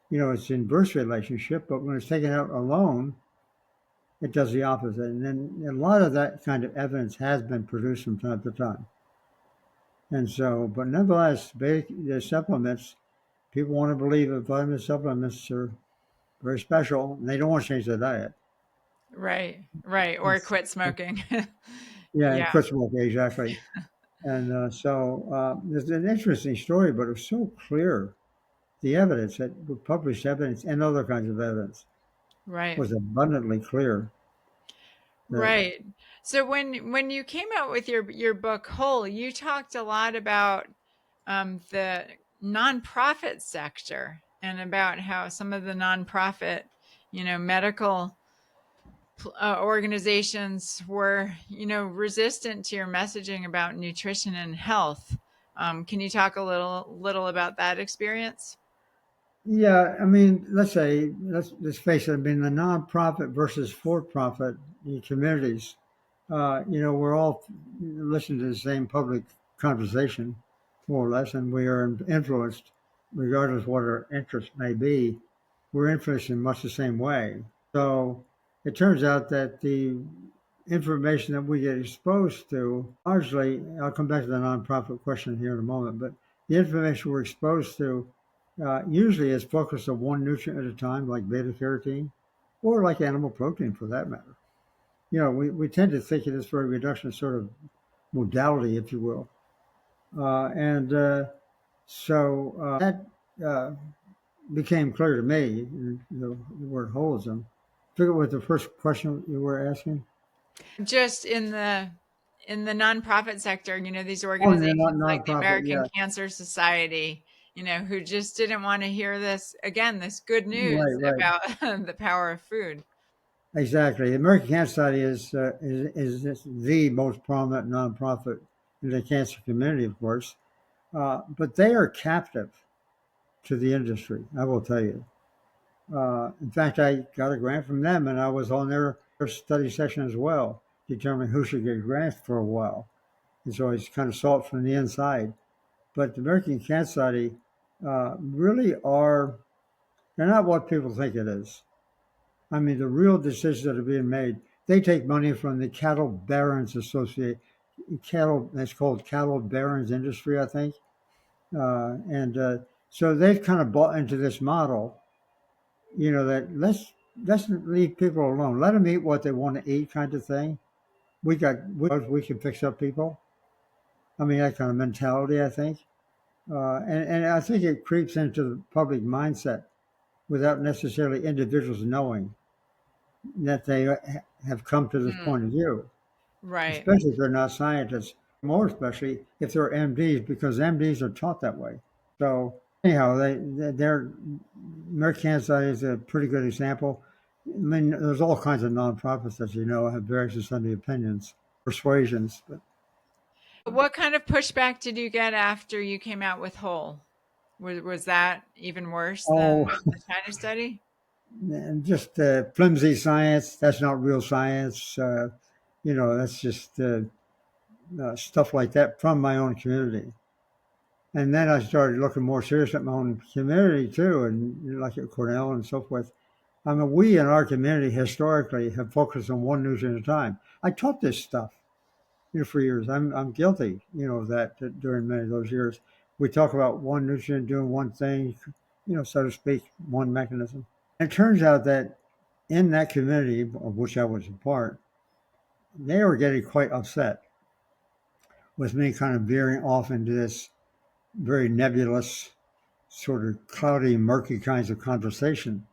It's inverse relationship, but when it's taken out alone, it does the opposite. And then a lot of that kind of evidence has been produced from time to time. And so, but nevertheless, the supplements, people want to believe that vitamin supplements are very special, and they don't want to change their diet. Right, right. Or quit smoking. Yeah, and Yeah, quit smoking, exactly. And so there's an interesting story, but it was so clear. The evidence, that published evidence and other kinds of evidence, right, was abundantly clear that, right. So when you came out with your book Whole, you talked a lot about the nonprofit sector and about how some of the nonprofit, medical organizations were, resistant to your messaging about nutrition and health. Can you talk a little about that experience? yeah, I mean, let's face it. I mean, the nonprofit versus for-profit communities. We're all listening to the same public conversation, more or less, and we are influenced, regardless of what our interest may be. We're influenced in much the same way. So it turns out that the information that we get exposed to, largely, I'll come back to the nonprofit question here in a moment, but the information we're exposed to usually is focused on one nutrient at a time, like beta carotene, or like animal protein for that matter. We tend to think of this very reductionist sort of modality, if you will. And so that uh, became clear to me, the word holism. Figure what the first question you were asking. Just in the nonprofit sector, these Oh, they're not organizations like the nonprofit. American Yeah, Cancer Society, who just didn't want to hear this good news right, right. about the power of food. Exactly. The American Cancer Society is the most prominent nonprofit in the cancer community, of course, but they are captive to the industry. I will tell you. In fact, I got a grant from them, and I was on their study session as well, determining who should get grants for a while. And so I kind of saw it from the inside. But the American Cancer Society really they're not what people think it is. I mean, the real decisions that are being made, they take money from the Cattle Barons Association, that's called Cattle Barons Industry, I think. And so they've kind of bought into this model, that let's leave people alone. Let them eat what they want to eat, kind of thing. We can fix up people. I mean, that kind of mentality, I think. And I think it creeps into the public mindset without necessarily individuals knowing that they have come to this Mm, point of view, right. especially if they're not scientists, more especially if they're MDs, because MDs are taught that way. So anyhow, they're American Cancer Society is a pretty good example. I mean, there's all kinds of nonprofits that have various and sundry opinions, persuasions. But What kind of pushback did you get after you came out with Whole? Was that even worse than oh, the China study? and just flimsy science. That's not real science. That's just stuff like that from my own community. And then I started looking more seriously at my own community too, and like at Cornell and so forth. I mean, we in our community historically have focused on one nutrient at a time. I taught this stuff, for years. I'm guilty, of that during many of those years. We talk about one nutrient doing one thing, so to speak, one mechanism. And it turns out that in that community of which I was a part, they were getting quite upset with me kind of veering off into this very nebulous, sort of cloudy, murky kinds of conversation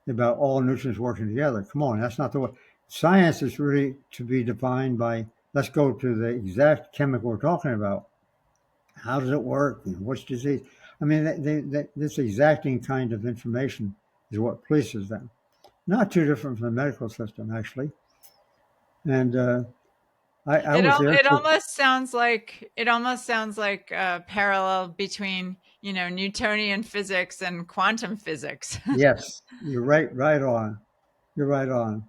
about all nutrients working together. Come on, that's not the way. Science is really to be defined by, let's go to the exact chemical we're talking about. How does it work? What's disease? I mean, this exacting kind of information is what pleases them. Not too different from the medical system, actually. And I It was al- there. it almost sounds like a parallel between, Newtonian physics and quantum physics. Yes, you're right on. You're right on.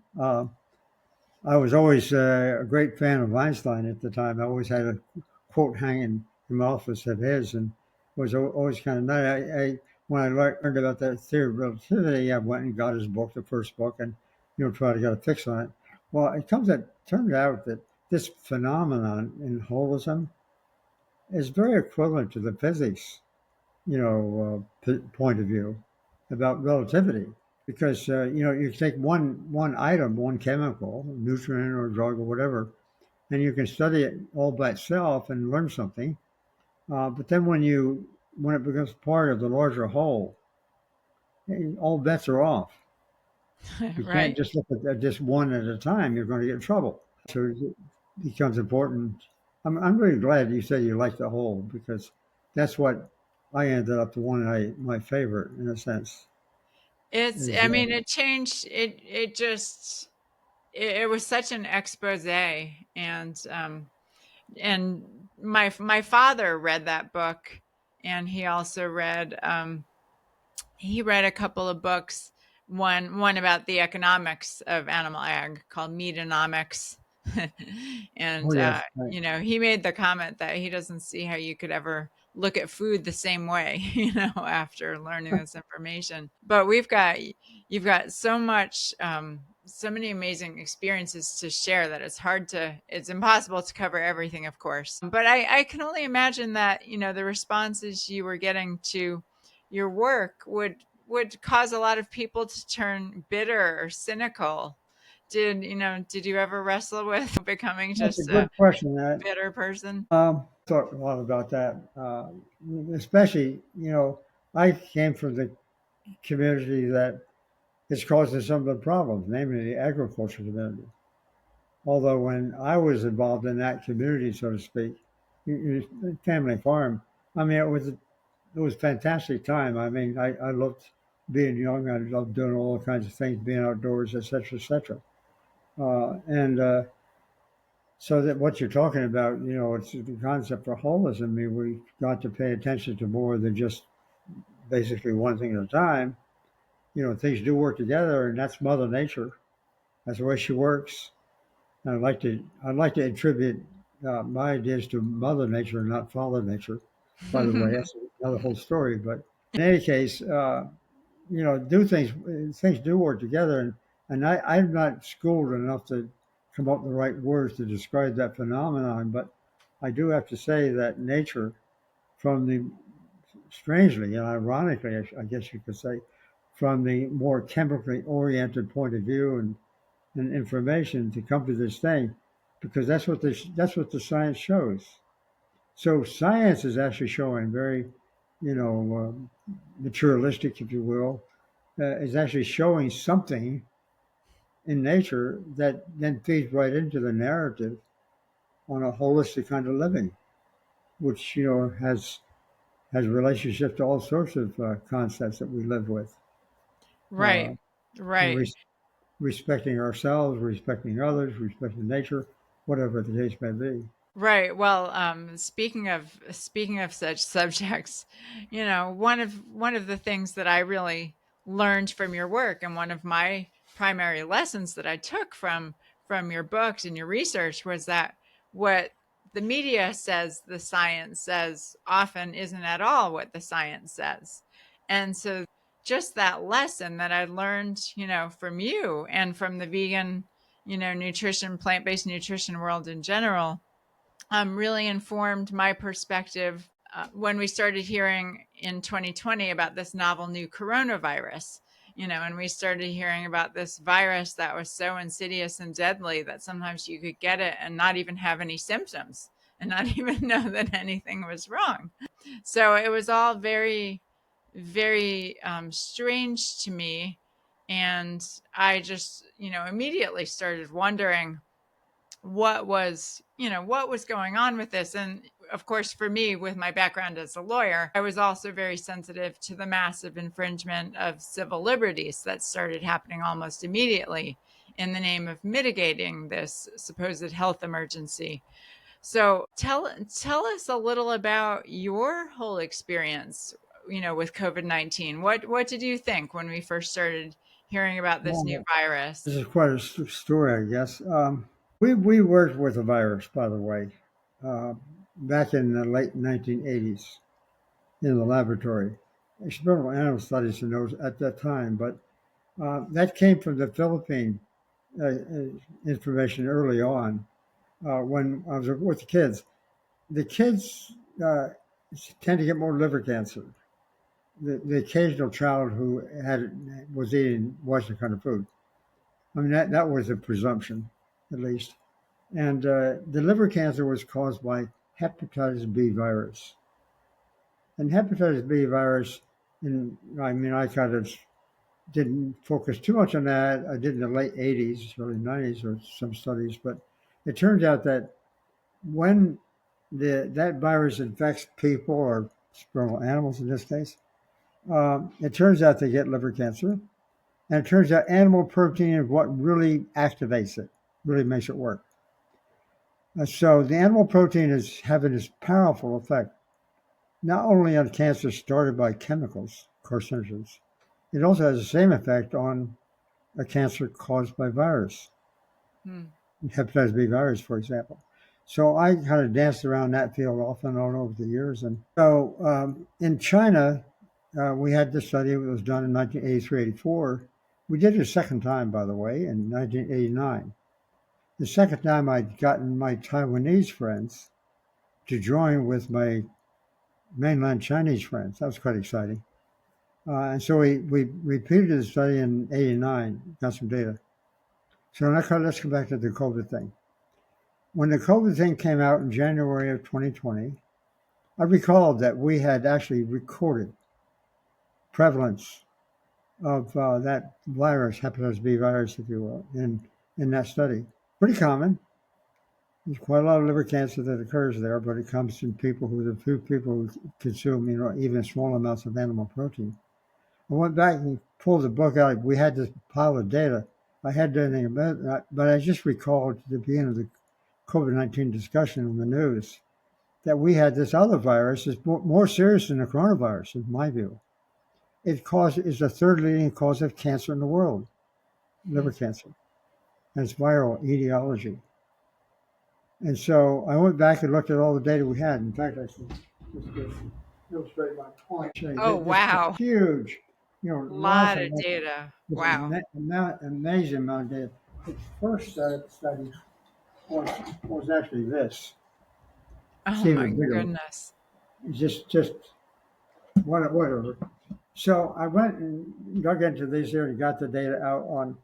I was always a great fan of Einstein at the time. I always had a quote hanging in my office of his, and it was always kind of nice. When I learned about that theory of relativity, I went and got his book, the first book, and tried to get a fix on it. Well, turned out that this phenomenon in holism is very equivalent to the physics, point of view about relativity. Because you take one item, one chemical, nutrient or drug or whatever, and you can study it all by itself and learn something. But then when it becomes part of the larger whole, all bets are off. You can't Right. just look at just one at a time. You're going to get in trouble. So it becomes important. I'm really glad you said you like the whole, because that's what I ended up the one my favorite in a sense is I mean, it changed, it was such an expose, and my father read that book, and he read a couple of books, one about the economics of animal ag called Meatonomics. oh And yes, right. he made the comment that he doesn't see how you could ever look at food the same way, after learning this information. But you've got so many amazing experiences to share that it's impossible to cover everything, of course. But I can only imagine that, the responses you were getting to your work would cause a lot of people to turn bitter or cynical. Did you ever wrestle with becoming That's a just a good question. That bitter person? thought a lot about that, especially I came from the community that is causing some of the problems, namely the agriculture community. Although when I was involved in that community, so to speak, family farm, I mean, it was a fantastic time. I mean, I loved being young. I loved doing all kinds of things, being outdoors, etc., etc. And so that what you're talking about, it's the concept of holism. I mean, we got to pay attention to more than just basically one thing at a time. Things do work together, and that's Mother Nature. That's the way she works. And I'd like to attribute my ideas to Mother Nature, not Father Nature. By the way, that's another whole story. But in any case, do things do work together, and I'm not schooled enough to come up with the right words to describe that phenomenon. But I do have to say that nature, from the strangely and ironically, I guess you could say, from the more chemically oriented point of view and information to come to this thing, because that's what the science shows. So science is actually showing very, materialistic, if you will, is actually showing something in nature that then feeds right into the narrative on a holistic kind of living, which has relationship to all sorts of concepts that we live with. Uh, Right. you know, Right. res- Respecting ourselves, respecting others, respecting nature, whatever the case may be. Right. Well, speaking of such subjects, one of the things that I really learned from your work, and one of my primary lessons that I took from your books and your research, was that what the media says the science says often isn't at all what the science says. And so just that lesson that I learned, from you and from the vegan, nutrition, plant-based nutrition world in general, really informed my perspective when we started hearing in 2020 about this novel new coronavirus. And we started hearing about this virus that was so insidious and deadly that sometimes you could get it and not even have any symptoms and not even know that anything was wrong. So it was all very, very strange to me. And I just, immediately started wondering what was going on with this. And of course, for me, with my background as a lawyer, I was also very sensitive to the massive infringement of civil liberties that started happening almost immediately in the name of mitigating this supposed health emergency. So tell us a little about your whole experience, with COVID-19. What did you think when we first started hearing about this new Well, this virus? is quite a story, I guess. We worked with a virus, by the way, uh, back in the late 1980s in the laboratory. Experimental animal studies in those at that time, but that came from the Philippine information early on when I was with the kids. The kids tend to get more liver cancer. The occasional child who was eating Western kind of food. I mean that was a presumption, at least. And the liver cancer was caused by hepatitis B virus. And hepatitis B virus, and I mean I kind of didn't focus too much on that. I did in the late 80s, early 90s, or some studies, but it turns out that when that virus infects people or experimental animals in this case, it turns out they get liver cancer. And it turns out animal protein is what really activates it, really makes it work. So the animal protein is having this powerful effect, not only on cancer started by chemicals, carcinogens, it also has the same effect on a cancer caused by virus, Hmm. hepatitis B virus, for example. So I kind of danced around that field off and on over the years. And so in China, we had this study. It was done in 1983, 84. We did it a second time, by the way, in 1989. The second time I'd gotten my Taiwanese friends to join with my mainland Chinese friends. That was quite exciting. And so we repeated the study in 89, got some data. So let's come back to the COVID thing. When the COVID thing came out in January of 2020, I recalled that we had actually recorded prevalence of that virus, hepatitis B virus, if you will, in that study. Pretty common. There's quite a lot of liver cancer that occurs there, but it comes in the few people who consume, even small amounts of animal protein. I went back and pulled the book out. We had this pile of data. I hadn't done anything about that, but I just recalled at the beginning of the COVID-19 discussion on the news that we had this other virus is more serious than the coronavirus, in my view. Is the third leading cause of cancer in the world, liver cancer. And it's viral etiology. And so I went back and looked at all the data we had. In fact, I should just illustrate my point. Oh, This wow. huge, lots Lot of of data. this Wow. amazing amount of data. The first study was actually this. Oh See my the video. goodness. Just whatever. So I went and dug into these here and got the data out on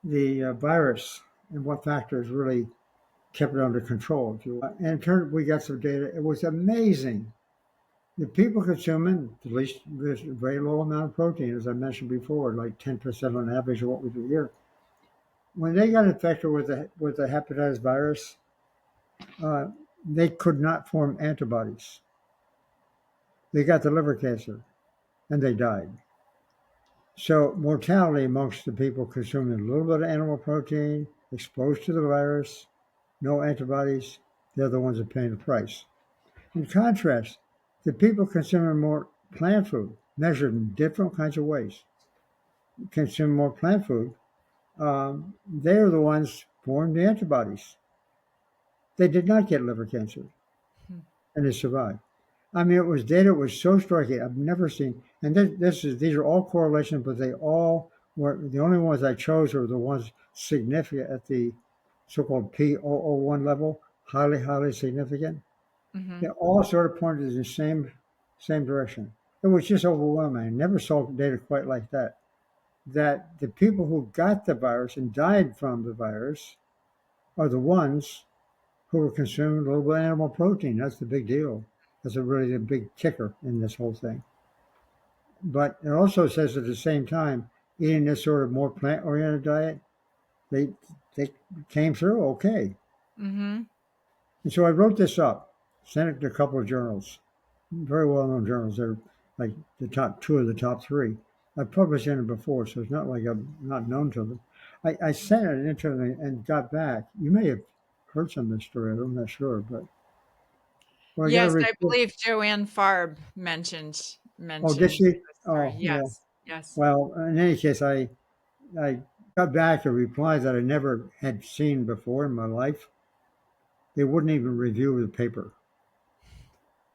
the virus and what factors really kept it under control, if you will. And in turn, we got some data. It was amazing. The people consuming at least this very low amount of protein, as I mentioned before, like 10% on average of what we do here. When they got infected with the hepatitis virus, uh, they could not form antibodies. They got the liver cancer and they died. So mortality amongst the people consuming a little bit of animal protein, exposed to the virus, no antibodies, they're the ones that pay the price. In contrast, the people consuming more plant food, measured in different kinds of ways, consume more plant food, they're the ones formed the antibodies. They did not get liver cancer and they survived. I mean, data was so striking. I've never seen, and these are all correlations, but they all were the only ones I chose were the ones significant at the so-called P001 level, highly, highly significant. Hmm. They all sort of pointed in the same direction. It was just overwhelming. I never saw data quite like that. That the people who got the virus and died from the virus are the ones who were consuming a little bit of animal protein. That's the big deal. That's really the big kicker in this whole thing. But it also says at the same time, eating this sort of more plant-oriented diet, they came through okay. Hmm. And so I wrote this up. sent it to a couple of journals, very well-known journals. They're like the top two of the top three. I published in it before, so it's not like I'm not known to them. I sent it into them and got back. You may have heard some of this story. I'm not sure, but well, I got a Yes, I report. believe Joanne Farb mentioned Oh, did mentioned she? the story. Oh, yeah. Yes, yes. Well, in any case, I got back a reply that I never had seen before in my life. They wouldn't even review the paper.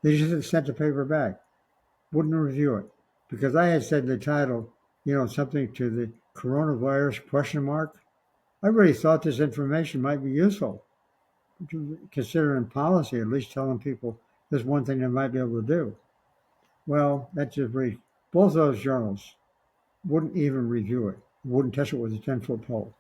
They just sent the paper back. Wouldn't review it because I had said the title, something to the coronavirus question mark. I really thought this information might be useful to consider in policy, at least telling people there's one thing they might be able to do. Well, that just really, both those journals wouldn't even review it, wouldn't touch it with a 10-foot pole.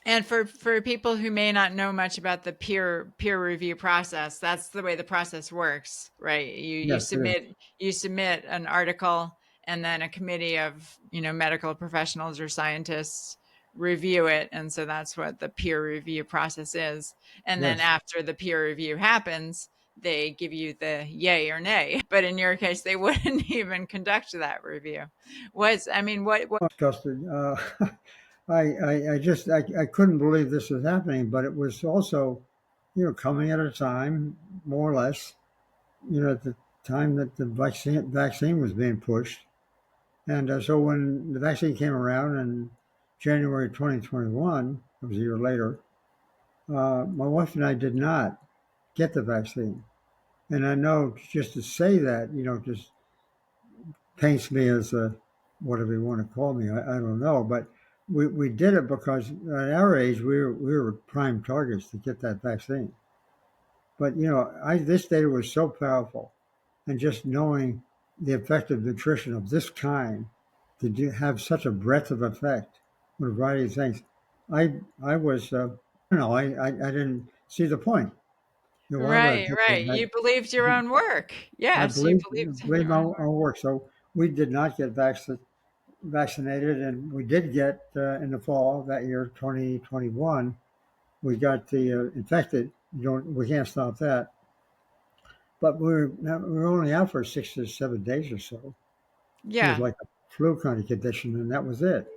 And for people who may not know much about the peer review process, that's the way the process works, right? You Yes, it is. submit an article, and then a committee of medical professionals or scientists review it, and so that's what the peer review process is. And then Yes. after the peer review happens, they give you the yay or nay. But in your case, they wouldn't even conduct that review. What Disgusted. I couldn't believe this was happening, but it was also, coming at a time, more or less, at the time that the vaccine was being pushed. And so when the vaccine came around in January 2021, it was a year later, my wife and I did not get the vaccine. And I know just to say that, just paints me as a, whatever you want to call me, I don't know. But we did it because at our age, we were prime targets to get that vaccine. But, this data was so powerful. And just knowing the effective nutrition of this kind have such a breadth of effect on a variety of things, I was, I didn't see the point. Why would I Right, take right. that? You believed your own work. I Yes, you believed in believe your my own own work. So we did not get vaccinated, and we did get in the fall that year, 2021. We got the infected. We can't stop that. But we were only out for 6 to 7 days or so. It was Yeah. like a flu kind of condition, and that was it.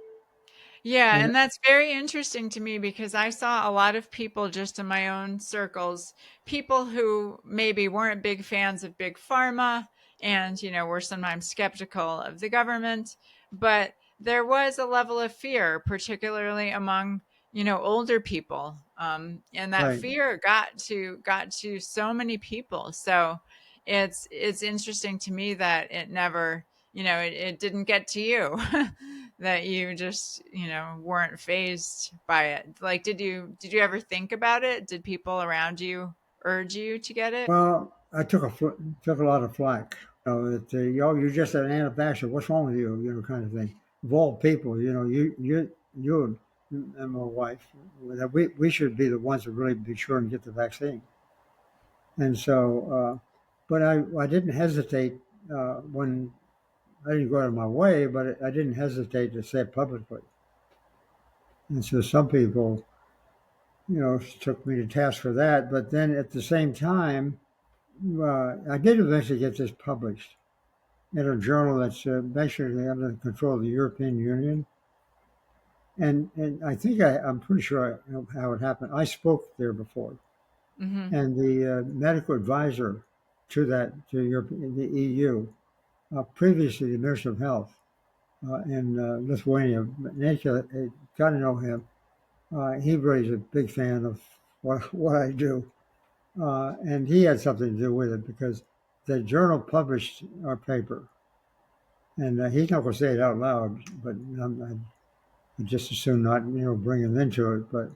Yeah, And and that's very interesting to me because I saw a lot of people just in my own circles, people who maybe weren't big fans of big pharma and, were sometimes skeptical of the government, but there was a level of fear, particularly among, older people. And that right. fear got to so many people. So it's interesting to me that it never, it didn't get to you. That you just weren't phased by it. Like, did you ever think about it? Did people around you urge you to get it? Well, I took a lot of flack. That you're just an anti-vaxxer. What's wrong with you? Kind of thing. Of all people, you and my wife, that we should be the ones to really be sure and get the vaccine. And so, but I didn't hesitate when I didn't go out of my way, but I didn't hesitate to say it publicly. And so some people, took me to task for that. But then at the same time, I did eventually get this published in a journal that's basically under the control of the European Union. And I think I'm pretty sure I know how it happened. I spoke there before, Hmm. and the medical advisor to Europe, the EU, previously the Minister of Health in Lithuania, got to know him. He really is a big fan of what I do. And he had something to do with it because the journal published our paper. And he's not going to say it out loud, but I'd just as soon not, bring him into it. But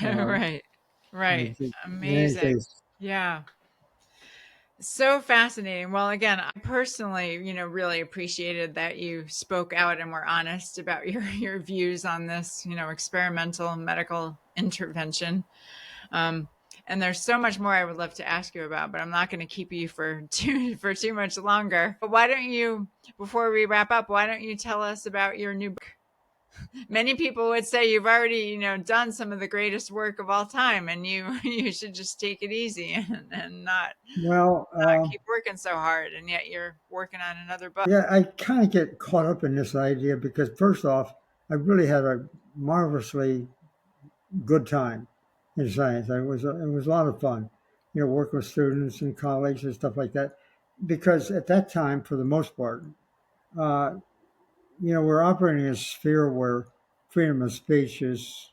uh, Right, right. in any Amazing. case, Yeah. So fascinating. Well, again, I personally, really appreciated that you spoke out and were honest about your views on this, experimental medical intervention. Um, and there's so much more I would love to ask you about, but I'm not going to keep you for too much longer. But why don't you, before we wrap up, why don't you tell us about your new book? Many people would say you've already, done some of the greatest work of all time, and you you should just take it easy and Well, not keep working so hard. And yet you're working on another book. yeah, I kind of get caught up in this idea because first off, I really had a marvelously good time in science. It was a lot of fun, working with students and colleagues and stuff like that. Because at that time, for the most part, uh, we're operating in a sphere where freedom of speech is,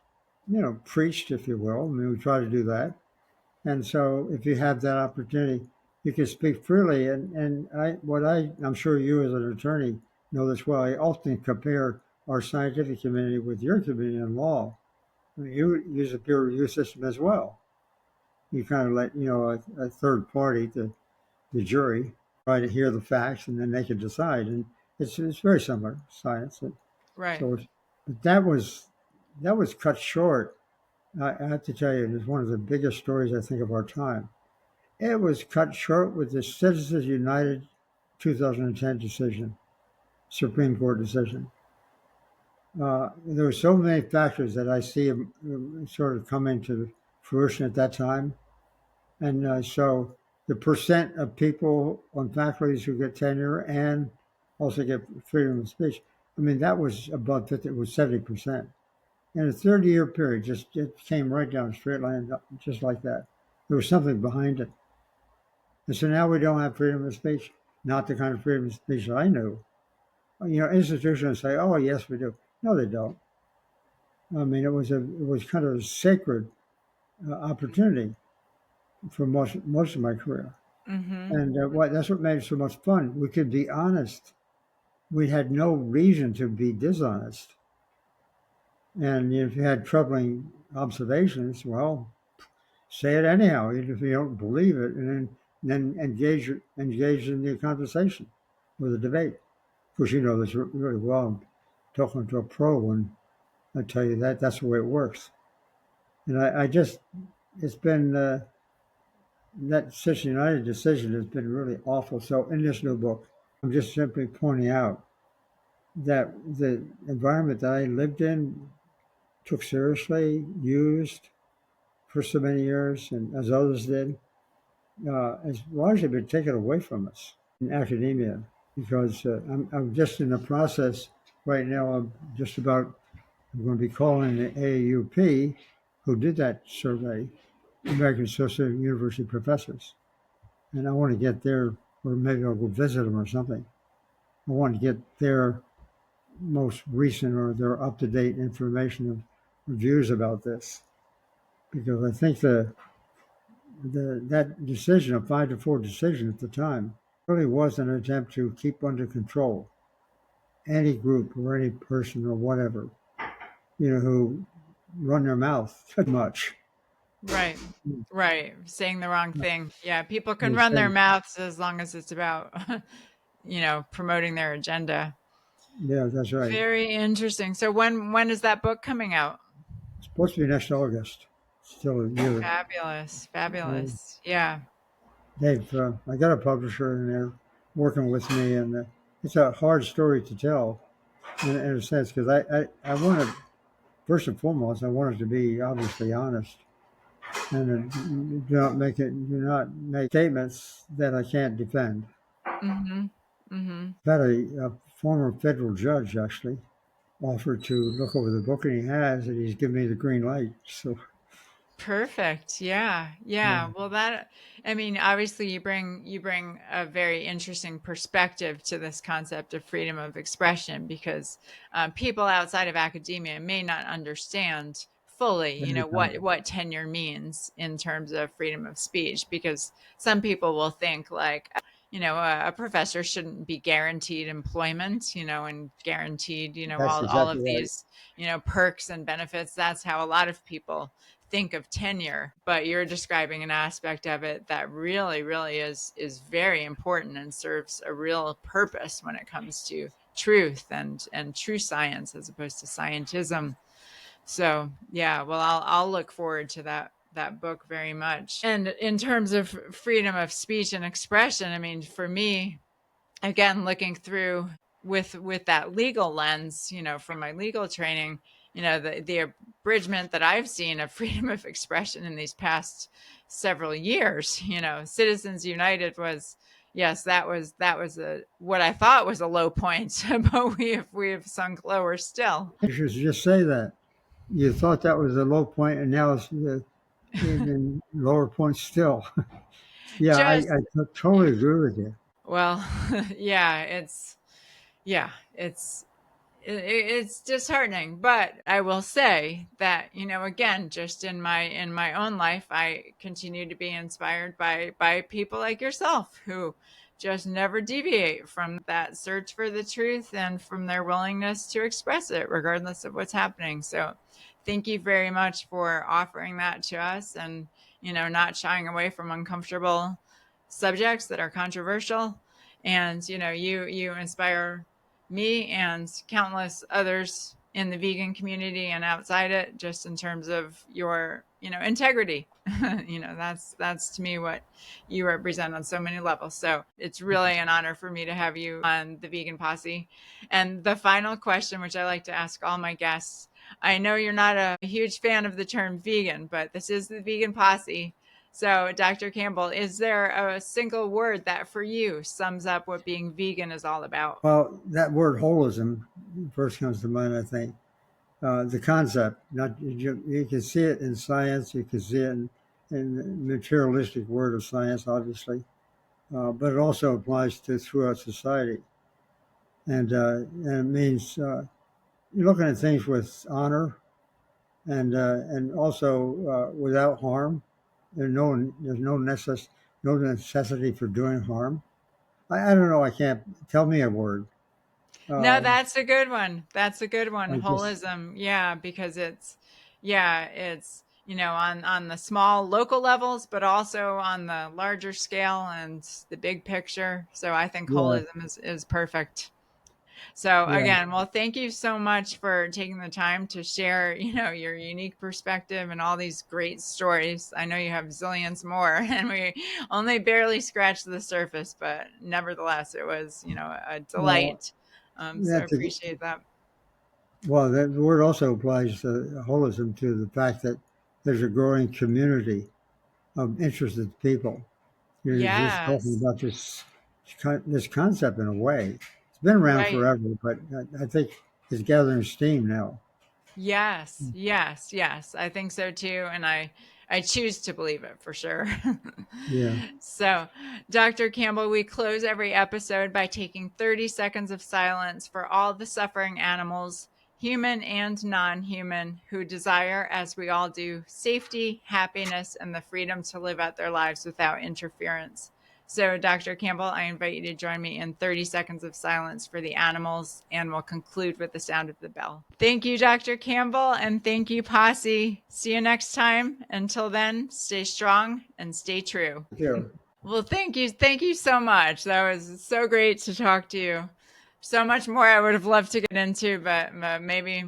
preached, if you will. I mean, we try to do that. And so if you have that opportunity, you can speak freely. I'm sure you as an attorney know this well. I often compare our scientific community with your community in law. I mean, you use a peer review system as well. You kind of let, a third party, the jury, try to hear the facts and then they can decide. And it's very similar to science. Right. So, but that was cut short. I have to tell you, it's one of the biggest stories I think of our time. It was cut short with the Citizens United 2010 decision, Supreme Court decision. There were so many factors that I see sort of coming to fruition at that time. And so the percent of people on faculties who get tenure and also get freedom of speech, I mean, that was above 50, it was 70%. In a 30-year period, just it came right down a straight line, just like that. There was something behind it. And so now we don't have freedom of speech, not the kind of freedom of speech that I knew. Institutions say, "Oh, yes, we do." No, they don't. I mean, it was kind of a sacred opportunity for most of my career, Mm-hmm. and that's what made it so much fun. We could be honest. We had no reason to be dishonest, and if you had troubling observations, well, say it anyhow, even if you don't believe it, and then engage in the conversation or the debate. Of course, you know this really well. I'm talking to a pro when I tell you that's the way it works. And I just, it's been that Citizens United decision has been really awful. So in this new book, I'm just simply pointing out that the environment that I lived in, took seriously, used for so many years, and as others did, has largely been taken away from us in academia because I'm just in the process right now. I'm going to be calling the AAUP, who did that survey, American Association of University Professors, and I want to get their, or maybe I'll go visit them or something. I want to get their most recent or their up-to-date information of reviews about this because I think that decision, a 5-4 decision at the time, really was an attempt to keep under control any group or any person or whatever, who run their mouth too much. Right. Right. Saying the wrong thing. Yeah. People can They run their say, mouths as long as it's about, promoting their agenda. yeah, that's right. Very interesting. So when is that book coming out? It's supposed to be next August. Still a year. Fabulous. Uh, Fabulous. Yeah. I got a publisher and they're working with me, and it's a hard story to tell in a sense because I want to, first and foremost, I want it to be obviously honest and do not make statements that I can't defend. Mm-hmm. Mm-hmm. I've had a former federal judge actually offered to look over the book, and he has, and he's given me the green light. So, Perfect. Yeah. yeah, Yeah. Well, obviously you bring a very interesting perspective to this concept of freedom of expression because people outside of academia may not understand fully, there you go. what tenure means in terms of freedom of speech because some people will think like, a professor shouldn't be guaranteed employment, and guaranteed, That's all exactly of right. these, perks and benefits. That's how a lot of people think of tenure, but you're describing an aspect of it that really, really is very important and serves a real purpose when it comes to truth and true science as opposed to scientism. So yeah, well, I'll look forward to that book very much. And in terms of freedom of speech and expression, I mean, for me, again, looking through with that legal lens, from my legal training, the abridgment that I've seen of freedom of expression in these past several years, Citizens United was, yes, that was what I thought was a low point, but we have sunk lower still. You should just say that. You thought that was a low point, and now it's even lower point still. Yeah, Just totally agree with you. well, yeah, yeah, it's it's disheartening, but I will say that, again, just in my own life, I continue to be inspired by people like yourself, who just never deviate from that search for the truth and from their willingness to express it regardless of what's happening. So thank you very much for offering that to us, and not shying away from uncomfortable subjects that are controversial. And you inspire me and countless others in the vegan community and outside it, just in terms of your integrity. That's to me what you represent on so many levels. So it's really an honor for me to have you on the Vegan Posse. And the final question, which I like to ask all my guests, I know you're not a huge fan of the term vegan, but this is the Vegan Posse. So, Dr. Campbell, is there a single word that for you sums up what being vegan is all about? Well, that word holism first comes to mind, I think. The concept, not you can see it in science, you can see it in the materialistic word of science, obviously, but it also applies to throughout society. And it means you're looking at things with honor and also without harm. There's no necessity for doing harm. I don't know. I can't tell me a word. No, Um, that's a good one. That's a good one. I just Holism. Yeah, because it's on the small local levels, but also on the larger scale and the big picture. So I think yeah holism is perfect. So yeah again, well, thank you so much for taking the time to share, your unique perspective and all these great stories. I know you have zillions more, and we only barely scratched the surface, but nevertheless, it was, a well delight. So I that appreciate that. well that word also applies to holism to the fact that there's a growing community of interested people. You're just talking Yes. about this concept in a way. It's been around Right. forever, but I think it's gathering steam now. Yes. Yes. Yes. I think so too. And I choose to believe it for sure. Yeah. So, Dr. Campbell, we close every episode by taking 30 seconds of silence for all the suffering animals, human and non human, who desire, as we all do, safety, happiness, and the freedom to live out their lives without interference. So, Dr. Campbell, I invite you to join me in 30 seconds of silence for the animals, and we'll conclude with the sound of the bell. Thank you, Dr. Campbell, and thank you, Posse. See you next time. Until then, stay strong and stay true. Yeah. Well, thank you. Thank you so much. That was so great to talk to you. So much more I would have loved to get into, but maybe